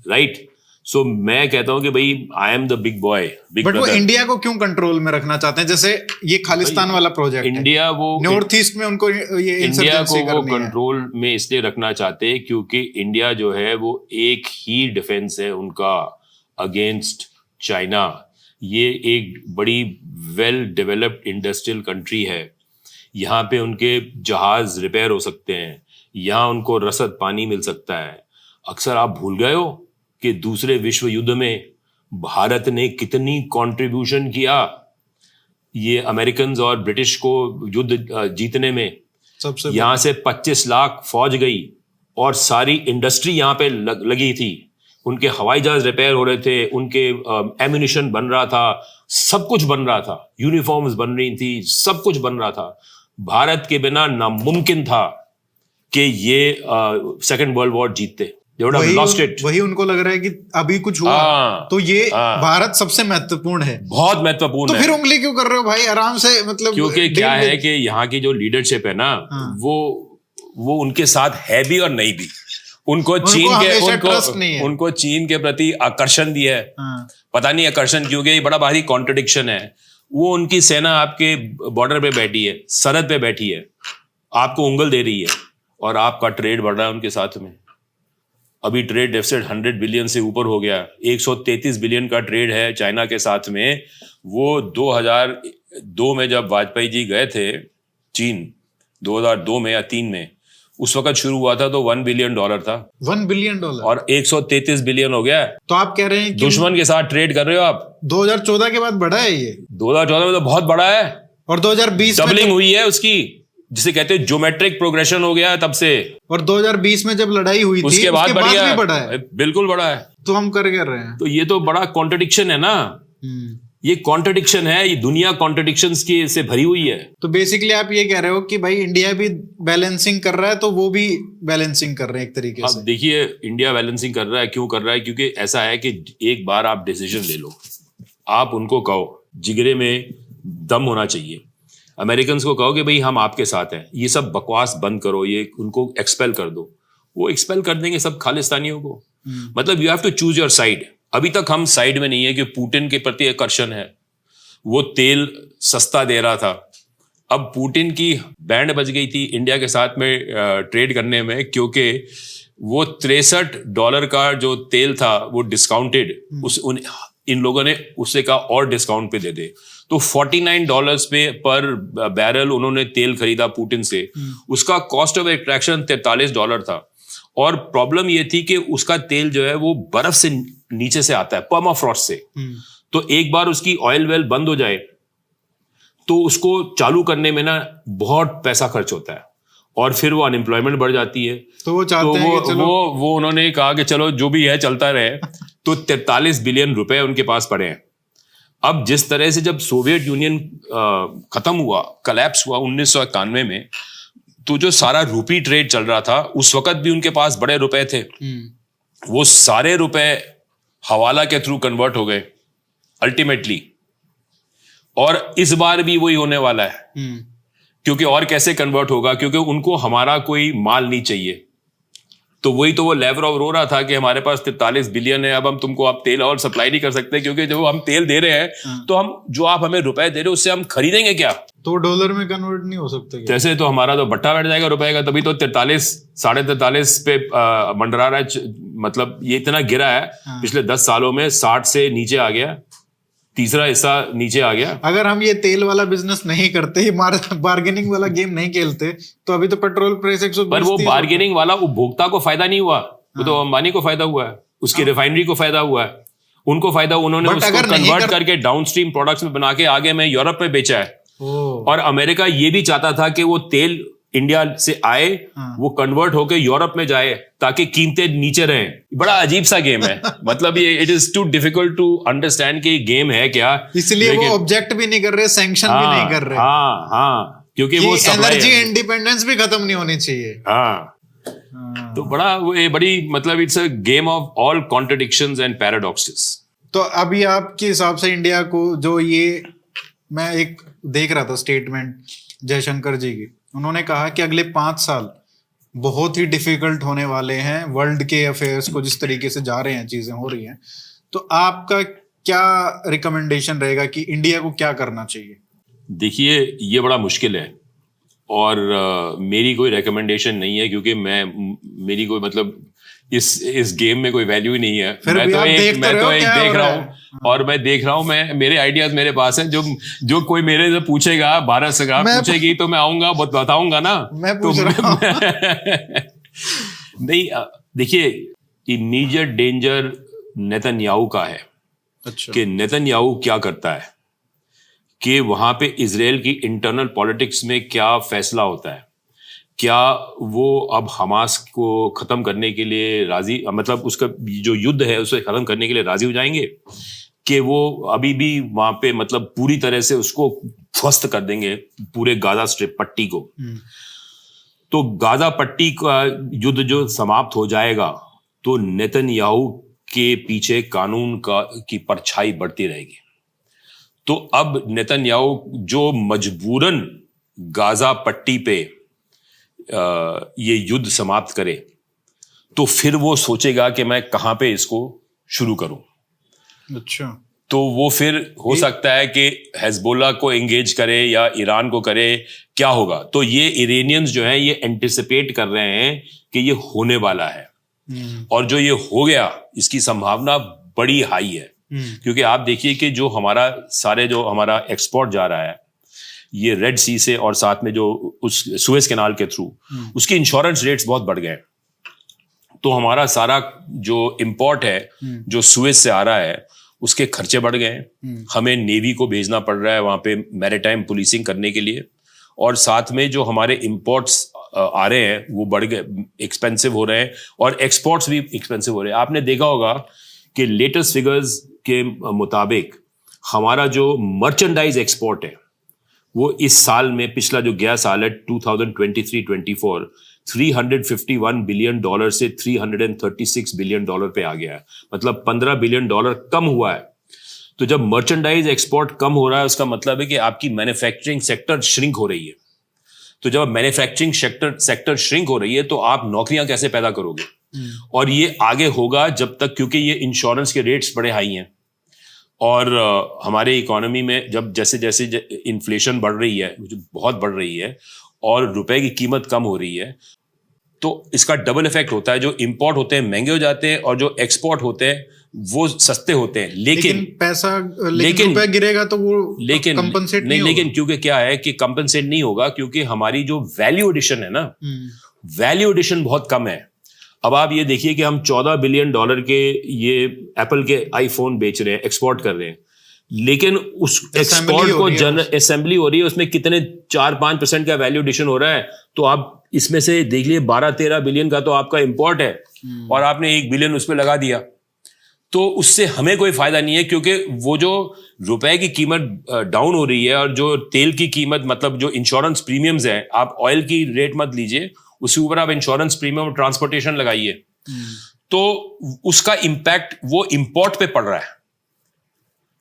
right? So मैं कहता हूँ कि भाई I am the big boy, big but वो brother. इंडिया को क्यों कंट्रोल में रखना चाहते हैं? जैसे ये खालिस्तान वाला प्रोजेक्ट इंडिया वो नॉर्थ ईस्ट में उनको ये इंडिया को वो कंट्रोल में इसलिए रखना चाहते हैं क्योंकि इंडिया जो है वो एक ही डिफेंस है उनका अगेंस्ट चाइना। ये एक बड़ी वेल डेवलप्ड इंडस्ट्रियल कंट्री है, यहाँ पे उनके जहाज रिपेयर हो सकते हैं, यहाँ उनको रसद पानी मिल सकता है। अक्सर आप भूल गए हो कि दूसरे विश्व युद्ध में भारत ने कितनी कंट्रीब्यूशन किया ये अमेरिकन और ब्रिटिश को युद्ध जीतने में। सबसे यहाँ से 25 लाख फौज गई और सारी इंडस्ट्री यहाँ पे लगी थी। उनके हवाई जहाज रिपेयर हो रहे थे, उनके एम्यूनिशन बन रहा था, सब कुछ बन रहा था, यूनिफॉर्म्स बन रही थी, सब कुछ बन रहा था। भारत के बिना नामुमकिन था कि ये सेकेंड वर्ल्ड वॉर जीतते। वही उनको लग रहा है कि अभी कुछ हुआ तो ये भारत सबसे महत्वपूर्ण है, बहुत महत्वपूर्ण है। तो फिर उंगली क्यों कर रहे हो भाई, आराम से, मतलब क्योंकि क्या है कि यहाँ की जो लीडरशिप है ना, वो उनके साथ है भी और नहीं भी। उनको चीन के प्रति आकर्षण भी है, पता नहीं आकर्षण क्यों, ये बड़ा भारी कॉन्ट्रडिक्शन है। वो उनकी सेना आपके बॉर्डर पे बैठी है, सरहद पे बैठी है, आपको उंगल दे रही है और आपका ट्रेड बढ़ रहा है उनके साथ में। अभी ट्रेड डेफिसिट 100 बिलियन से ऊपर हो गया। 133 बिलियन का ट्रेड है चाइना के साथ में। वो 2002 में जब वाजपेयी जी गए थे चीन, 2002 में या 3 में, उस वक्त शुरू हुआ था तो $1 बिलियन था। $1 बिलियन और 133 बिलियन हो गया। तो आप कह रहे हैं कि दुश्मन के साथ ट्रेड कर रहे हो आप। 2014 के बाद बढ़ा है ये? 2014 में तो बहुत बड़ा है, और 2020 डबलिंग हुई है उसकी, जिसे कहते हैं ज्योमेट्रिक प्रोग्रेशन हो गया है तब से। और 2020 में जब लड़ाई हुई थी उसके बाद भी बढ़ा है। बिल्कुल बढ़ा है। तो हम कर रहे हैं, तो ये तो बड़ा कॉन्ट्रडिक्शन है ना। ये कॉन्ट्रडिक्शन है, ये दुनिया कॉन्ट्रडिक्शंस की से भरी हुई है। तो बेसिकली आप ये कह रहे हो कि भाई इंडिया भी बैलेंसिंग कर रहा है, तो वो भी बैलेंसिंग कर रहे हैं एक तरीके से। अब देखिए, इंडिया बैलेंसिंग कर रहा है, क्यों कर रहा है? क्योंकि ऐसा है कि एक बार आप डिसीजन ले लो, आप उनको कहो, जिगरे में दम होना चाहिए। अमेरिकन को कहो कि भाई हम आपके साथ हैं, ये सब बकवास बंद करो, ये उनको एक्सपेल कर दो, वो एक्सपेल कर देंगे सब खालिस्तानियों को। मतलब you have to choose your side. अभी तक हम साइड में नहीं है कि पुतिन के प्रति आकर्षण है, वो तेल सस्ता दे रहा था। अब पुतिन की बैंड बज गई थी इंडिया के साथ में ट्रेड करने में, क्योंकि वो $63 का जो तेल था वो डिस्काउंटेड, इन लोगों ने उससे कहा और डिस्काउंट पे दे दे, तो $49 पे पर बैरल उन्होंने तेल खरीदा पुतिन से। उसका कॉस्ट ऑफ एक्सट्रैक्शन $43 था। और प्रॉब्लम ये थी कि उसका तेल जो है वो बर्फ से नीचे से आता है, पर्माफ्रॉस्ट से। तो एक बार उसकी ऑयल वेल बंद हो जाए तो उसको चालू करने में ना बहुत पैसा खर्च होता है, और फिर वो अनएम्प्लॉयमेंट बढ़ जाती है। तो वो चाहते हैं कि चलो वो उन्होंने कहा कि चलो जो भी है चलता रहे। तो 43 बिलियन रुपए उनके पास पड़े हैं। अब जिस तरह से जब सोवियत यूनियन खत्म हुआ, कलैप्स हुआ 1991 में, तो जो सारा रूपी ट्रेड चल रहा था, उस वक्त भी उनके पास बड़े रुपए थे। वो सारे रुपए हवाला के थ्रू कन्वर्ट हो गए अल्टीमेटली, और इस बार भी वही होने वाला है। क्योंकि और कैसे कन्वर्ट होगा? क्योंकि उनको हमारा कोई माल नहीं चाहिए। तो वही तो वो लेवरॉव रो रहा था कि हमारे पास 43 बिलियन है, अब हम तुमको आप तेल और सप्लाई नहीं कर सकते, क्योंकि जो हम तेल दे रहे हैं तो हम जो आप हमें रुपए दे रहे हो उससे हम खरीदेंगे क्या? तो डॉलर में कन्वर्ट नहीं हो सकते? जैसे तो हमारा तो बट्टा बैठ जाएगा रुपए का। तभी तो 43-43.5 पे मंडरा रहा है। मतलब ये इतना गिरा है पिछले 10 सालों में, 60 से नीचे आ गया, तीसरा हिस्सा नीचे आ गया। अगर हम ये तेल वाला बिजनेस नहीं करते, बार्गेनिंग वाला गेम नहीं खेलते, तो अभी तो पेट्रोल प्राइस 120। पर वो बार्गेनिंग वाला उपभोक्ता को फायदा नहीं हुआ, वो तो अंबानी को फायदा हुआ है, उसकी रिफाइनरी को फायदा हुआ है, उनको फायदा, उन्होंने उसको कन्वर्ट करके डाउनस्ट्रीम प्रोडक्ट्स में बना के आगे में यूरोप में बेचा है। और अमेरिका ये भी चाहता था कि वो तेल इंडिया से आए, वो कन्वर्ट होके यूरोप में जाए ताकि कीमतें नीचे रहें। बड़ा अजीब सा गेम है। मतलब ये it is too difficult to understand कि गेम है क्या, इसलिए वो ऑब्जेक्ट भी नहीं कर रहे, सैंक्शन भी नहीं कर रहे। हाँ, क्योंकि वो एनर्जी इंडिपेंडेंस भी खत्म नहीं होनी चाहिए। तो बड़ा वो बड़ी मतलब it's a game of all contradictions and paradoxes. तो अभी आपके हिसाब से इंडिया को जो ये, मैं एक देख रहा था स्टेटमेंट जयशंकर जी की, उन्होंने कहा कि अगले 5 साल बहुत ही डिफिकल्ट होने वाले हैं वर्ल्ड के अफेयर्स को, जिस तरीके से जा रहे हैं, चीजें हो रही हैं। तो आपका क्या रिकमेंडेशन रहेगा कि इंडिया को क्या करना चाहिए? देखिए, ये बड़ा मुश्किल है, और मेरी कोई रिकमेंडेशन नहीं है, क्योंकि मेरी कोई मतलब इस गेम में कोई वैल्यू ही नहीं है। मैं तो एक देख रहा हूँ, और मैं देख रहा हूँ, मेरे आइडियाज मेरे पास हैं। जो कोई मेरे से पूछेगा, भारत सरकार पूछेगी, तो मैं आऊंगा, बताऊंगा ना। मैं पूछ रहा हूँ। नहीं, देखिए, इमीडिएट डेंजर नेतन्याहू का है। अच्छा। कि नेतन्याहू क्या करता है, कि वहां पे इजराइल की इंटरनल पॉलिटिक्स में क्या फैसला होता है। क्या वो अब हमास को खत्म करने के लिए राजी, मतलब उसका जो युद्ध है उसे खत्म करने के लिए राजी हो जाएंगे, कि वो अभी भी वहां पे मतलब पूरी तरह से उसको ध्वस्त कर देंगे, पूरे गाजा स्ट्रिप पट्टी को। तो गाजा पट्टी का युद्ध जो समाप्त हो जाएगा, तो नेतन्याहू के पीछे कानून की परछाई बढ़ती रहेगी। तो अब नेतन्याहू जो मजबूरन गाजा पट्टी पे ये युद्ध समाप्त करे, तो फिर वो सोचेगा कि मैं कहां पे इसको शुरू करूं। अच्छा। तो वो फिर हो सकता है कि हिजबुल्लाह को एंगेज करे या ईरान को करे, क्या होगा। तो ये इरानियंस जो हैं ये एंटिसिपेट कर रहे हैं कि ये होने वाला है। और जो ये हो गया इसकी संभावना बड़ी हाई है, क्योंकि आप देखिए कि जो हमारा एक्सपोर्ट जा रहा है ये रेड सी से और साथ में जो उस सुएज कैनाल के थ्रू उसके इंश्योरेंस रेट्स बहुत बढ़ गए। तो हमारा सारा जो इंपोर्ट है जो सुएज से आ रहा है उसके खर्चे बढ़ गए। हमें नेवी को भेजना पड़ रहा है वहां पे मैरीटाइम पुलिसिंग करने के लिए, और साथ में जो हमारे इंपोर्ट्स आ रहे हैं वो बढ़ गए, एक्सपेंसिव हो रहे हैं, और एक्सपोर्ट्स भी एक्सपेंसिव हो रहे हैं। आपने देखा होगा कि लेटेस्ट फिगर्स के मुताबिक हमारा जो मर्चेंडाइज एक्सपोर्ट है वो इस साल में, पिछला जो गया साल है 2023-24, $351 बिलियन से $336 बिलियन पे आ गया है, मतलब $15 बिलियन कम हुआ है। तो जब मर्चेंडाइज एक्सपोर्ट कम हो रहा है उसका मतलब है कि आपकी मैन्युफैक्चरिंग सेक्टर श्रिंक हो रही है। तो जब मैन्युफैक्चरिंग सेक्टर श्रिंक हो रही है तो आप नौकरियां कैसे पैदा करोगे? और ये आगे होगा जब तक, क्योंकि ये इंश्योरेंस के रेट्स बड़े हाई हैं, और हमारे इकोनॉमी में जब जैसे जैसे इन्फ्लेशन बढ़ रही है, बहुत बढ़ रही है, और रुपए की कीमत कम हो रही है, तो इसका डबल इफेक्ट होता है। जो इंपोर्ट होते हैं महंगे हो जाते हैं और जो एक्सपोर्ट होते हैं वो सस्ते होते हैं। लेकिन रुपया गिरेगा तो वो कंपनसेट नहीं होगा। लेकिन क्योंकि क्या है कि कंपनसेट नहीं होगा, क्योंकि हमारी जो वैल्यू एडिशन है ना, वैल्यू एडिशन बहुत कम है। अब आप ये देखिए कि हम $14 बिलियन के ये एप्पल के आईफोन बेच रहे हैं, एक्सपोर्ट कर रहे हैं, लेकिन उस एक्सपोर्ट को असेंबली हो रही है, उसमें कितने 4-5% का वैल्यू एडिशन हो रहा है। तो आप इसमें से देख लिए 12-13 बिलियन का तो आपका इंपोर्ट है, और आपने 1 बिलियन उस पर लगा दिया, तो उससे हमें कोई फायदा नहीं है, क्योंकि वो जो रुपए की कीमत डाउन हो रही है, और जो तेल की कीमत, मतलब जो इंश्योरेंस प्रीमियम्स है, आप ऑयल की रेट मत लीजिए, उसके ऊपर आप इंश्योरेंस प्रीमियम और ट्रांसपोर्टेशन लगाइए, तो उसका इंपैक्ट वो इंपोर्ट पे पड़ रहा है।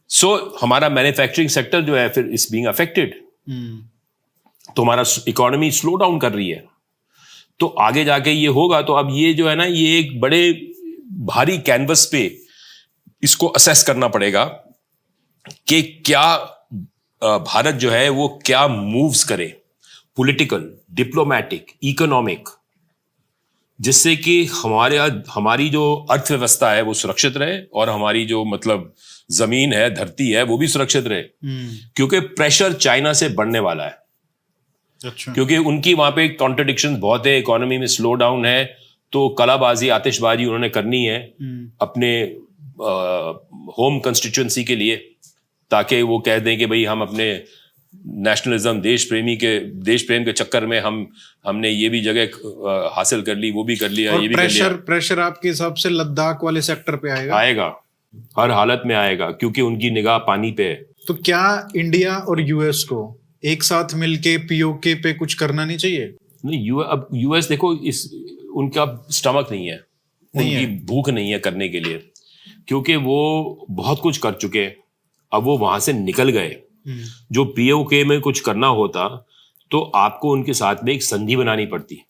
सो हमारा मैन्युफैक्चरिंग सेक्टर जो है फिर इज बीइंग अफेक्टेड, तो हमारा इकोनॉमी स्लो डाउन कर रही है। तो आगे जाके ये होगा, तो अब ये जो है ना, ये एक बड़े भारी कैनवस पे इसको असेस करना पड़ेगा कि क्या भारत जो है वो क्या मूव्स करे, पॉलिटिकल, डिप्लोमेटिक, इकोनॉमिक, जिससे कि हमारी जो अर्थव्यवस्था है वो सुरक्षित रहे, और हमारी जो मतलब जमीन है, धरती है, वो भी सुरक्षित रहे। क्योंकि प्रेशर चाइना से बढ़ने वाला है। अच्छा। क्योंकि उनकी वहां पे कॉन्ट्रडिक्शंस बहुत है, इकोनॉमी में स्लो डाउन है, तो कलाबाजी, आतिशबाजी उन्होंने करनी है अपने होम कंस्टिट्यूएंसी के लिए, ताकि वो कह दें कि भाई हम अपने नेशनलिज्म, देश प्रेम के चक्कर में हमने ये भी जगह हासिल कर ली, वो भी कर लिया, ये भी कर लिया। प्रेशर आपके हिसाब से लद्दाख वाले सेक्टर पे आएगा, हर हालत में आएगा, क्योंकि उनकी निगाह पानी पे है। तो क्या इंडिया और यूएस को एक साथ मिलके पीओके पे कुछ करना नहीं चाहिए? नहीं, अब यूएस देखो, उनका स्टमक नहीं है, उनकी भूख नहीं है करने के लिए, क्योंकि वो बहुत कुछ कर चुके हैं, अब वो वहां से निकल गए। जो पीओके में कुछ करना होता तो आपको उनके साथ में एक संधि बनानी पड़ती,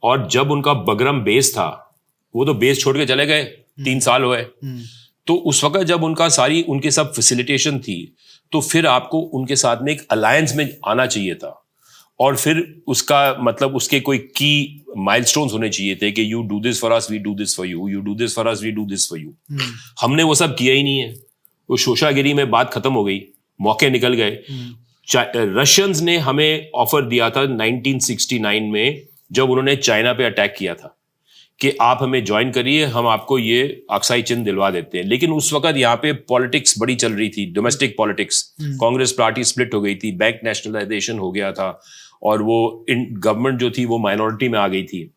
और जब उनका बगरम बेस था वो तो बेस छोड़ के चले गए, 3 साल हुए। तो उस वक्त जब उनके सब फैसिलिटेशन थी, तो फिर आपको उनके साथ में एक अलायंस में आना चाहिए था, और फिर उसका मतलब उसके कोई की माइलस्टोन्स होने चाहिए थे कि you do this for us, we do this for you, you do this for us, we do this for you. हमने वो सब किया ही नहीं है। वो शोशागिरी में बात खत्म हो गई, मौके निकल गए। रशियंस ने हमें ऑफर दिया था 1969 में, जब उन्होंने चाइना पे अटैक किया था, कि आप हमें ज्वाइन करिए, हम आपको ये अक्साई चिन्ह दिलवा देते हैं। लेकिन उस वक्त यहाँ पे पॉलिटिक्स बड़ी चल रही थी, domestic politics, Congress party split हो गई थी, बैंक नेशनलाइजेशन हो गया था, और वो गवर्नमेंट जो थी वो माइनॉरिटी में आ गई थी,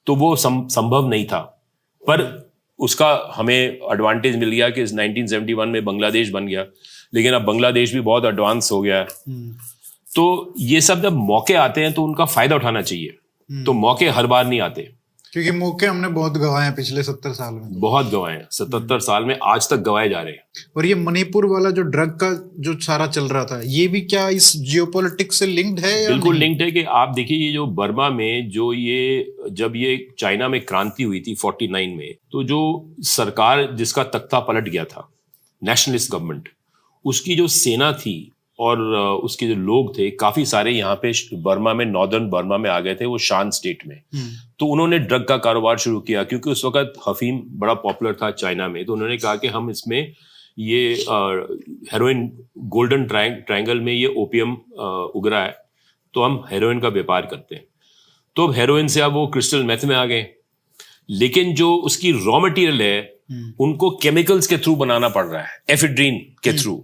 तो वो संभव नहीं था। पर उसका हमें एडवांटेज मिल गया कि 1971 में बांग्लादेश बन गया, लेकिन अब बांग्लादेश भी बहुत एडवांस हो गया है। तो ये सब जब मौके आते हैं तो उनका फायदा उठाना चाहिए। तो मौके हर बार नहीं आते, क्योंकि मौके हमने बहुत गंवाए हैं पिछले 70 साल में, बहुत गंवाए हैं 77 साल में, आज तक गंवाए जा रहे हैं। और ये मणिपुर वाला जो ड्रग का जो सारा चल रहा था, ये भी क्या इस जियोपॉलिटिक्स से लिंक्ड है? बिल्कुल लिंक्ड है। कि आप देखिए, ये जो बर्मा में जब ये चाइना में क्रांति हुई थी 49 में, तो जो सरकार जिसका तख्ता पलट गया था, नेशनलिस्ट गवर्नमेंट, उसकी जो सेना थी और उसके जो लोग थे काफी सारे यहाँ पे बर्मा में, नॉर्दर्न बर्मा में आ गए थे, वो शान स्टेट में। तो उन्होंने ड्रग का कारोबार शुरू किया क्योंकि उस वक्त अफीम बड़ा पॉपुलर था चाइना में। तो उन्होंने कहा कि हम इसमें ये हेरोइन, गोल्डन ट्रायंगल में ये ओपियम उग रहा है, तो हम हेरोइन का व्यापार करते हैं। तो अब हेरोइन से अब वो क्रिस्टल मेथ में आ गए, लेकिन जो उसकी रॉ मटेरियल है उनको केमिकल्स के थ्रू बनाना पड़ रहा है, एफिड्रीन के थ्रू,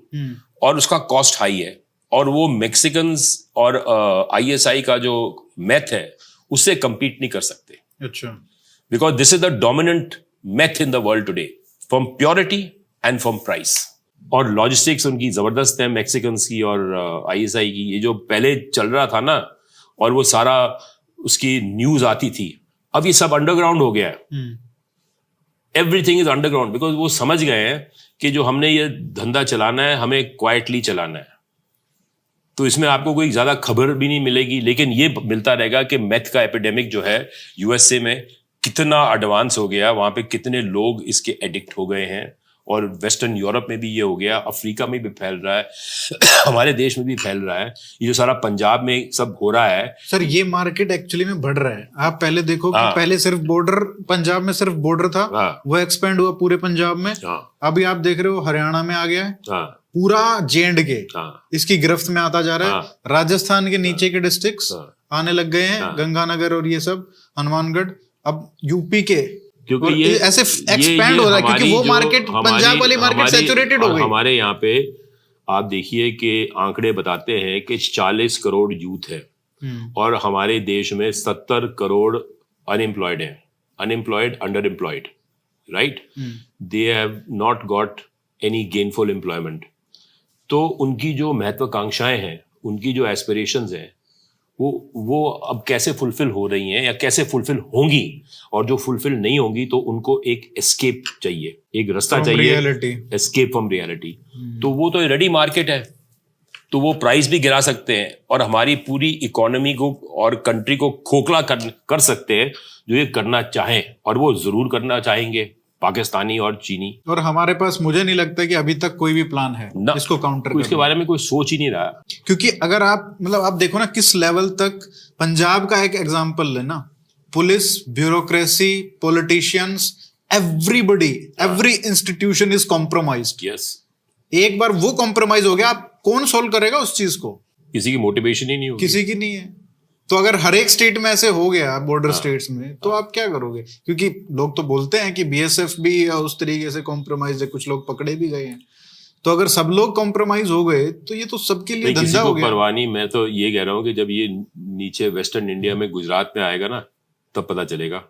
और उसका कॉस्ट हाई है, और वो मेक्सिकन्स और ISI का जो मेथ है उससे compete नहीं कर सकते। अच्छा, because this is the dominant meth in the world today, from purity and from price. और लॉजिस्टिक्स उनकी जबरदस्त है, मेक्सिकन्स की और ISI की। ये जो पहले चल रहा था ना, और वो सारा उसकी न्यूज आती थी, अब ये सब अंडरग्राउंड हो गया है। एवरीथिंग इज अंडरग्राउंड, बिकॉज वो समझ गए हैं कि जो हमने ये धंधा चलाना है हमें क्वाइटली चलाना है। तो इसमें आपको कोई ज्यादा खबर भी नहीं मिलेगी, लेकिन ये मिलता रहेगा कि मेथ का एपिडेमिक जो है USA में कितना एडवांस हो गया, वहां पे कितने लोग इसके एडिक्ट हो गए हैं, और वेस्टर्न यूरोप में भी ये हो गया, अफ्रीका में भी फैल रहा है, हमारे देश में भी फैल रहा है। ये जो सारा पंजाब में सब हो रहा है सर, ये मार्केट एक्चुअली में बढ़ रहा है। आप पहले देखो कि पहले सिर्फ बॉर्डर, पंजाब में सिर्फ बॉर्डर था, वो एक्सपेंड हुआ पूरे पंजाब में। अभी आप देख रहे हो हरियाणा में आ गया है, पूरा J&K इसकी गिरफ्त में आता जा रहा है। राजस्थान के नीचे के डिस्ट्रिक्ट्स आने लग गए हैं, गंगानगर और ये सब, हनुमानगढ़, अब यूपी के, क्योंकि ये ऐसे एक्सपैंड हो रहा है, क्योंकि वो मार्केट, पंजाब वाली मार्केट सैचुरेटेड हो गई। हमारे यहाँ पे आप देखिए कि आंकड़े बताते हैं कि 40 करोड़ यूथ है, और हमारे देश में 70 करोड़ अनएम्प्लॉयड है, unemployed, under employed, right? They have not got any gainful employment. तो उनकी जो महत्वाकांक्षाएं हैं, उनकी जो एस्पिरेशंस हैं, वो अब कैसे फुलफिल हो रही हैं या कैसे फुलफिल होंगी, और जो फुलफिल नहीं होंगी तो उनको एक एस्केप चाहिए, एक रास्ता चाहिए, एस्केप फ्रॉम रियलिटी। तो वो तो रेडी मार्केट है, तो वो प्राइस भी गिरा सकते हैं और हमारी पूरी इकोनॉमी को और कंट्री को खोखला कर सकते हैं, जो ये करना चाहें, और वो जरूर करना चाहेंगे, पाकिस्तानी और चीनी। और हमारे पास मुझे नहीं लगता कि अभी तक कोई भी प्लान है इसको काउंटर करने। इसके बारे में कोई सोच ही नहीं रहा, क्योंकि अगर आप मतलब आप देखो ना किस लेवल तक, पंजाब का एक एग्जांपल लेना, police, bureaucracy, politicians, everybody, every institution is compromised. Yes, एक बार वो कॉम्प्रोमाइज हो गया, आप कौन सोल्व करेगा उस चीज को? किसी की मोटिवेशन ही नहीं होगी, किसी की नहीं है। तो अगर हर एक स्टेट में ऐसे हो गया, बॉर्डर स्टेट्स में, तो आप क्या करोगे? क्योंकि लोग तो बोलते हैं कि BSF भी उस तरीके से कॉम्प्रोमाइज है, कुछ लोग पकड़े भी गए हैं। तो अगर सब लोग कॉम्प्रोमाइज हो गए तो ये तो सबके लिए धंधा हो गया। परवाह नहीं, मैं तो ये कह रहा हूँ कि जब ये नीचे वेस्टर्न इंडिया में, गुजरात में आएगा ना, तब पता चलेगा।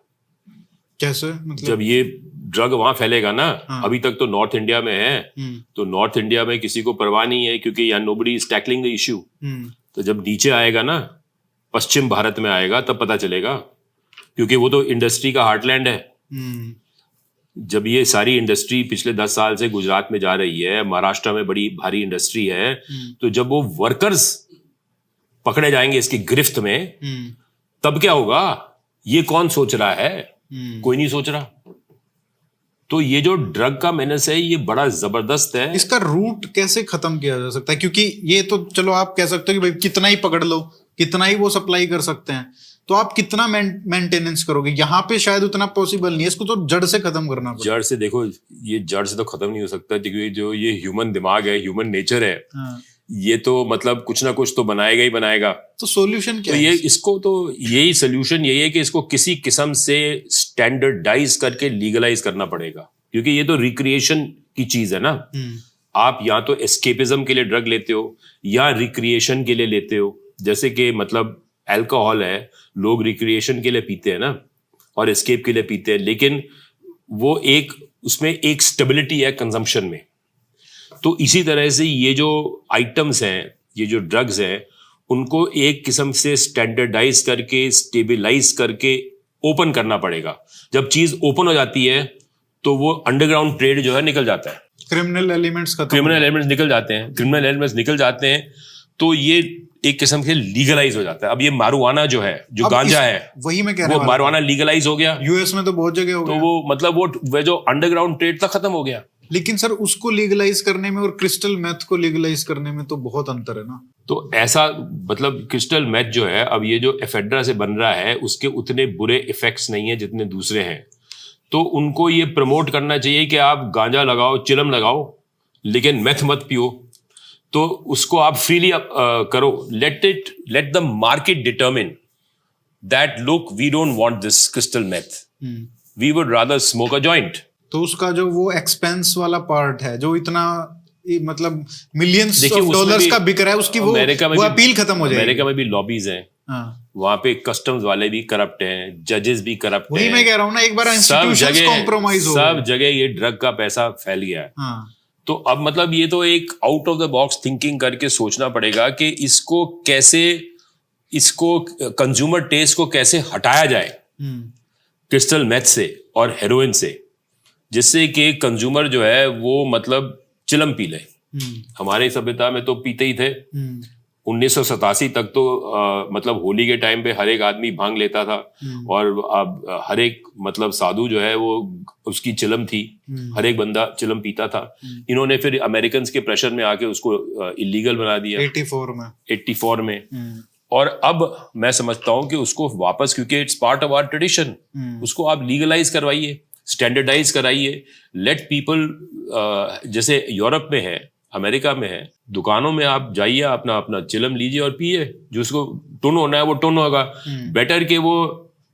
कैसे मतलब? जब ये ड्रग वहां फैलेगा ना, अभी तक तो नॉर्थ इंडिया में है, तो नॉर्थ इंडिया में किसी को परवाह नहीं है, क्योंकि यहाँ nobody is tackling the issue. तो जब नीचे आएगा ना, पश्चिम भारत में आएगा, तब पता चलेगा, क्योंकि वो तो इंडस्ट्री का हार्टलैंड है। जब ये सारी इंडस्ट्री पिछले 10 साल से गुजरात में जा रही है, महाराष्ट्र में बड़ी भारी इंडस्ट्री है, तो जब वो वर्कर्स पकड़े जाएंगे इसकी गिरफ्त में, तब क्या होगा? ये कौन सोच रहा है? कोई नहीं सोच रहा। तो ये जो ड्रग का मेनेस है, ये बड़ा जबरदस्त है। इसका रूट कैसे खत्म किया जा सकता है? क्योंकि ये तो चलो आप कह सकते हो कि भाई कितना ही पकड़ लो, कितना ही वो सप्लाई कर सकते हैं, तो आप कितना मेंटेनेंस करोगे? यहाँ पे शायद उतना पॉसिबल नहीं है, इसको तो जड़ से खत्म करना पड़ेगा। जड़ से देखो, ये जड़ से तो खत्म नहीं हो सकता, क्योंकि जो ये ह्यूमन दिमाग है, ह्यूमन नेचर है, ये तो मतलब कुछ ना कुछ तो बनाएगा ही बनाएगा। तो सॉल्यूशन क्या है? ये इसको तो यही सोल्यूशन यही है कि इसको किसी किस्म से स्टैंडर्डाइज करके लीगलाइज करना पड़ेगा, क्योंकि ये तो रिक्रिएशन की चीज है ना। आप या तो एस्केपिज्म के लिए ड्रग लेते हो या रिक्रिएशन के लिए लेते हो। जैसे कि मतलब अल्कोहल है, लोग रिक्रिएशन के लिए पीते हैं ना, और एस्केप के लिए पीते हैं, लेकिन वो एक उसमें एक स्टेबिलिटी है कंजम्पशन में। तो इसी तरह से ये जो आइटम्स हैं, ये जो ड्रग्स हैं, उनको एक किस्म से स्टैंडर्डाइज करके, स्टेबलाइज करके ओपन करना पड़ेगा। जब चीज ओपन हो जाती है तो वो अंडरग्राउंड ट्रेड जो है निकल जाता है, क्रिमिनल एलिमेंट्स निकल जाते हैं, क्रिमिनल एलिमेंट्स निकल जाते हैं, तो ये एक किस्म से लीगलाइज हो जाता है। अब ये मारुआना जो है, जो गांजा है, वही मैं कह रहा हूं, वो मारुआना लीगलाइज हो गया, यूएस में तो बहुत जगह हो गया। तो वो मतलब वो जो अंडरग्राउंड ट्रेड था खत्म हो गया। लेकिन सर उसको लीगलाइज करने में और क्रिस्टल मेथ को लीगलाइज करने में तो बहुत अंतर है ना। तो ऐसा मतलब क्रिस्टल मेथ जो है, अब ये जो एफेड्रा से बन रहा है उसके उतने बुरे इफेक्ट्स नहीं है जितने दूसरे हैं, तो उनको ये प्रमोट करना चाहिए कि आप गांजा लगाओ, चिलम लगाओ, लेकिन मेथ मत पियो। तो उसको आप फ्रीली करो, let the market determine that look we don't want this crystal meth, we would rather smoke a joint. तो उसका जो वो एक्सपेंस वाला पार्ट है जो इतना मतलब मिलियंस ऑफ डॉलर्स का बिक रहा है, उसकी वो अपील खत्म हो जाएगी। अमेरिका में भी लॉबीज हैं, वहां पे कस्टम्स वाले भी करप्ट हैं, जजेस भी करप्ट हैं। वही मैं कह रहा हूं ना, एक बार इंस्टीट्यूशंस कॉम्प्रोमाइज हो गए, सब जगह ये ड्रग का पैसा फैल गया है। तो अब मतलब ये तो एक out of the box thinking करके सोचना पड़ेगा कि इसको कंज्यूमर टेस्ट को कैसे हटाया जाए क्रिस्टल मेथ से और हेरोइन से, जिससे कि कंज्यूमर जो है वो मतलब चिलम पी ले। हमारे सभ्यता में तो पीते ही थे। 1987 तक तो मतलब होली के टाइम पे हर एक आदमी भांग लेता था, और अब हर एक मतलब साधु जो है वो उसकी चिलम थी, हर एक बंदा चिलम पीता था। इन्होंने फिर अमेरिकन के प्रेशर में आके उसको इलीगल बना दिया 84 में। और अब मैं समझता हूं कि उसको वापस, क्योंकि it's part of our tradition, उसको आप लीगलाइज करवाइए, स्टैंडर्डाइज कराइए, लेट पीपल, जैसे यूरोप में है, अमेरिका में है, दुकानों में आप जाइए, अपना अपना चिलम लीजिए और पिए, जो उसको टुन होना है वो टुन होगा। बेटर कि वो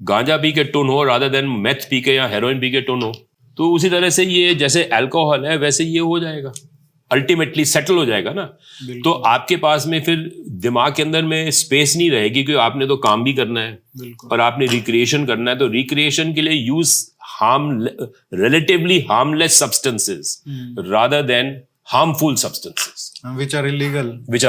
गांजा पी के टुन हो रादर देन मेथ पी के या हेरोइन पी के टुन हो। तो उसी तरह से ये जैसे अल्कोहल है वैसे ये हो जाएगा, अल्टीमेटली सेटल हो जाएगा ना। तो आपके पास में फिर दिमाग के अंदर में स्पेस नहीं रहेगी, क्योंकि आपने तो काम भी करना है और आपने रिक्रिएशन करना है। तो रिक्रिएशन के लिए use relatively harmless substances rather than harmful substances which are illegal, which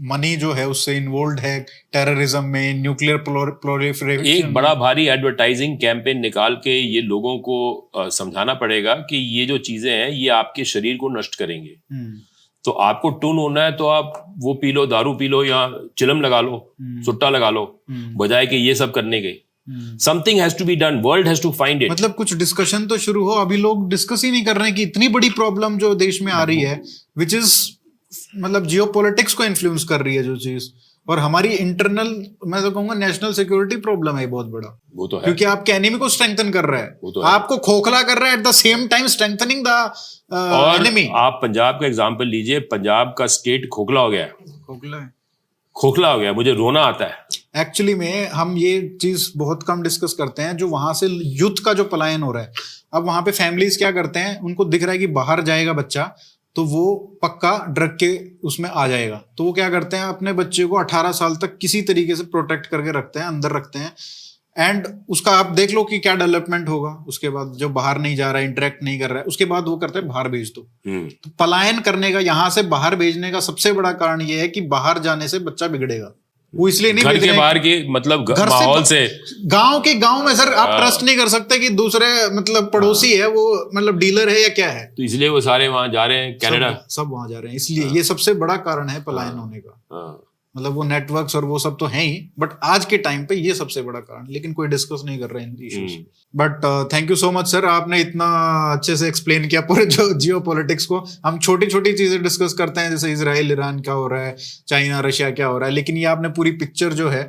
money जो है उससे इन्वॉल्व है टेररिज्म में, न्यूक्लियर प्रोलिफरेशन। एक बड़ा भारी एडवर्टाइजिंग कैंपेन निकाल के ये लोगों को समझाना पड़ेगा कि ये जो चीजें हैं ये आपके शरीर को नष्ट करेंगे। तो आपको टून होना है तो आप वो पी लो, दारू पी लो या चिलम लगा लो, सुट्टा लगा लो, बजाय कि ये सब करने के। Something has to be done, world has to find it। मतलब कुछ डिस्कशन तो शुरू हो। अभी लोग डिस्कस ही नहीं कर रहे हैं कि इतनी बड़ी प्रॉब्लम जो देश में आ रही है, विच इज मतलब जियोपॉलिटिक्स को इन्फ्लुएंस कर रही है जो चीज, और हमारी इंटरनल, मैं तो कहूंगा नेशनल सिक्योरिटी प्रॉब्लम है बहुत बड़ा। वो तो है, क्योंकि आपके एनिमी को स्ट्रेंथन कर रहा है, तो आपको खोखला कर रहा है, at the same time strengthening the enemy. आप पंजाब का एग्जांपल लीजिए, पंजाब का स्टेट खोखला हो गया है, खोखला हो गया, मुझे रोना आता है। एक्चुअली में हम ये चीज बहुत कम डिस्कस करते हैं, जो वहां से यूथ का जो पलायन हो रहा है। अब वहां पे फैमिलीज क्या करते हैं, उनको दिख रहा है कि बाहर जाएगा बच्चा तो वो पक्का ड्रग के उसमें आ जाएगा, तो वो क्या करते हैं, अपने बच्चे को 18 साल तक किसी तरीके से प्रोटेक्ट करके रखते हैं, अंदर रखते हैं। एंड उसका आप देख लो कि क्या डेवलपमेंट होगा उसके बाद, जो बाहर नहीं जा रहा है, इंटरेक्ट नहीं कर रहा है, उसके बाद वो करते हैं बाहर भेज दो। तो पलायन करने का, यहाँ से बाहर भेजने का सबसे बड़ा कारण ये है कि बाहर जाने से बच्चा बिगड़ेगा। वो इसलिए नहीं, घर के बाहर के मतलब माहौल से, गांव में सर आप ट्रस्ट नहीं कर सकते कि दूसरे मतलब पड़ोसी है वो मतलब डीलर है या क्या है, तो इसलिए वो सारे वहां जा रहे हैं, कनाडा सब वहां जा रहे हैं। इसलिए ये सबसे बड़ा कारण है पलायन होने का। मतलब वो नेटवर्क्स और वो सब तो है ही, बट आज के टाइम पे ये सबसे बड़ा कारण, लेकिन कोई डिस्कस नहीं कर रहे हैं issues. But thank you so much sir, आपने इतना अच्छे से एक्सप्लेन किया पूरे जो जियो पॉलिटिक्स को। हम छोटी छोटी चीजें डिस्कस करते हैं, जैसे इजराइल ईरान क्या हो रहा है, चाइना रशिया क्या हो रहा है, लेकिन ये आपने पूरी पिक्चर जो है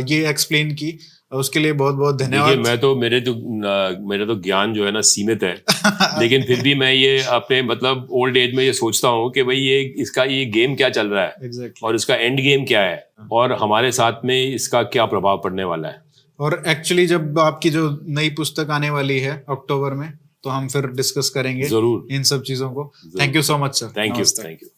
ये एक्सप्लेन की, उसके लिए बहुत बहुत धन्यवाद। मेरे तो ज्ञान जो है ना सीमित है लेकिन फिर भी मैं ये अपने मतलब ओल्ड एज में ये सोचता हूँ कि भाई ये गेम क्या चल रहा है, exactly. और इसका एंड गेम क्या है, और हमारे साथ में इसका क्या प्रभाव पड़ने वाला है। और एक्चुअली जब आपकी जो नई पुस्तक आने वाली है अक्टूबर में, तो हम फिर डिस्कस करेंगे जरूर इन सब चीजों को। Thank you so much sir. Thank you.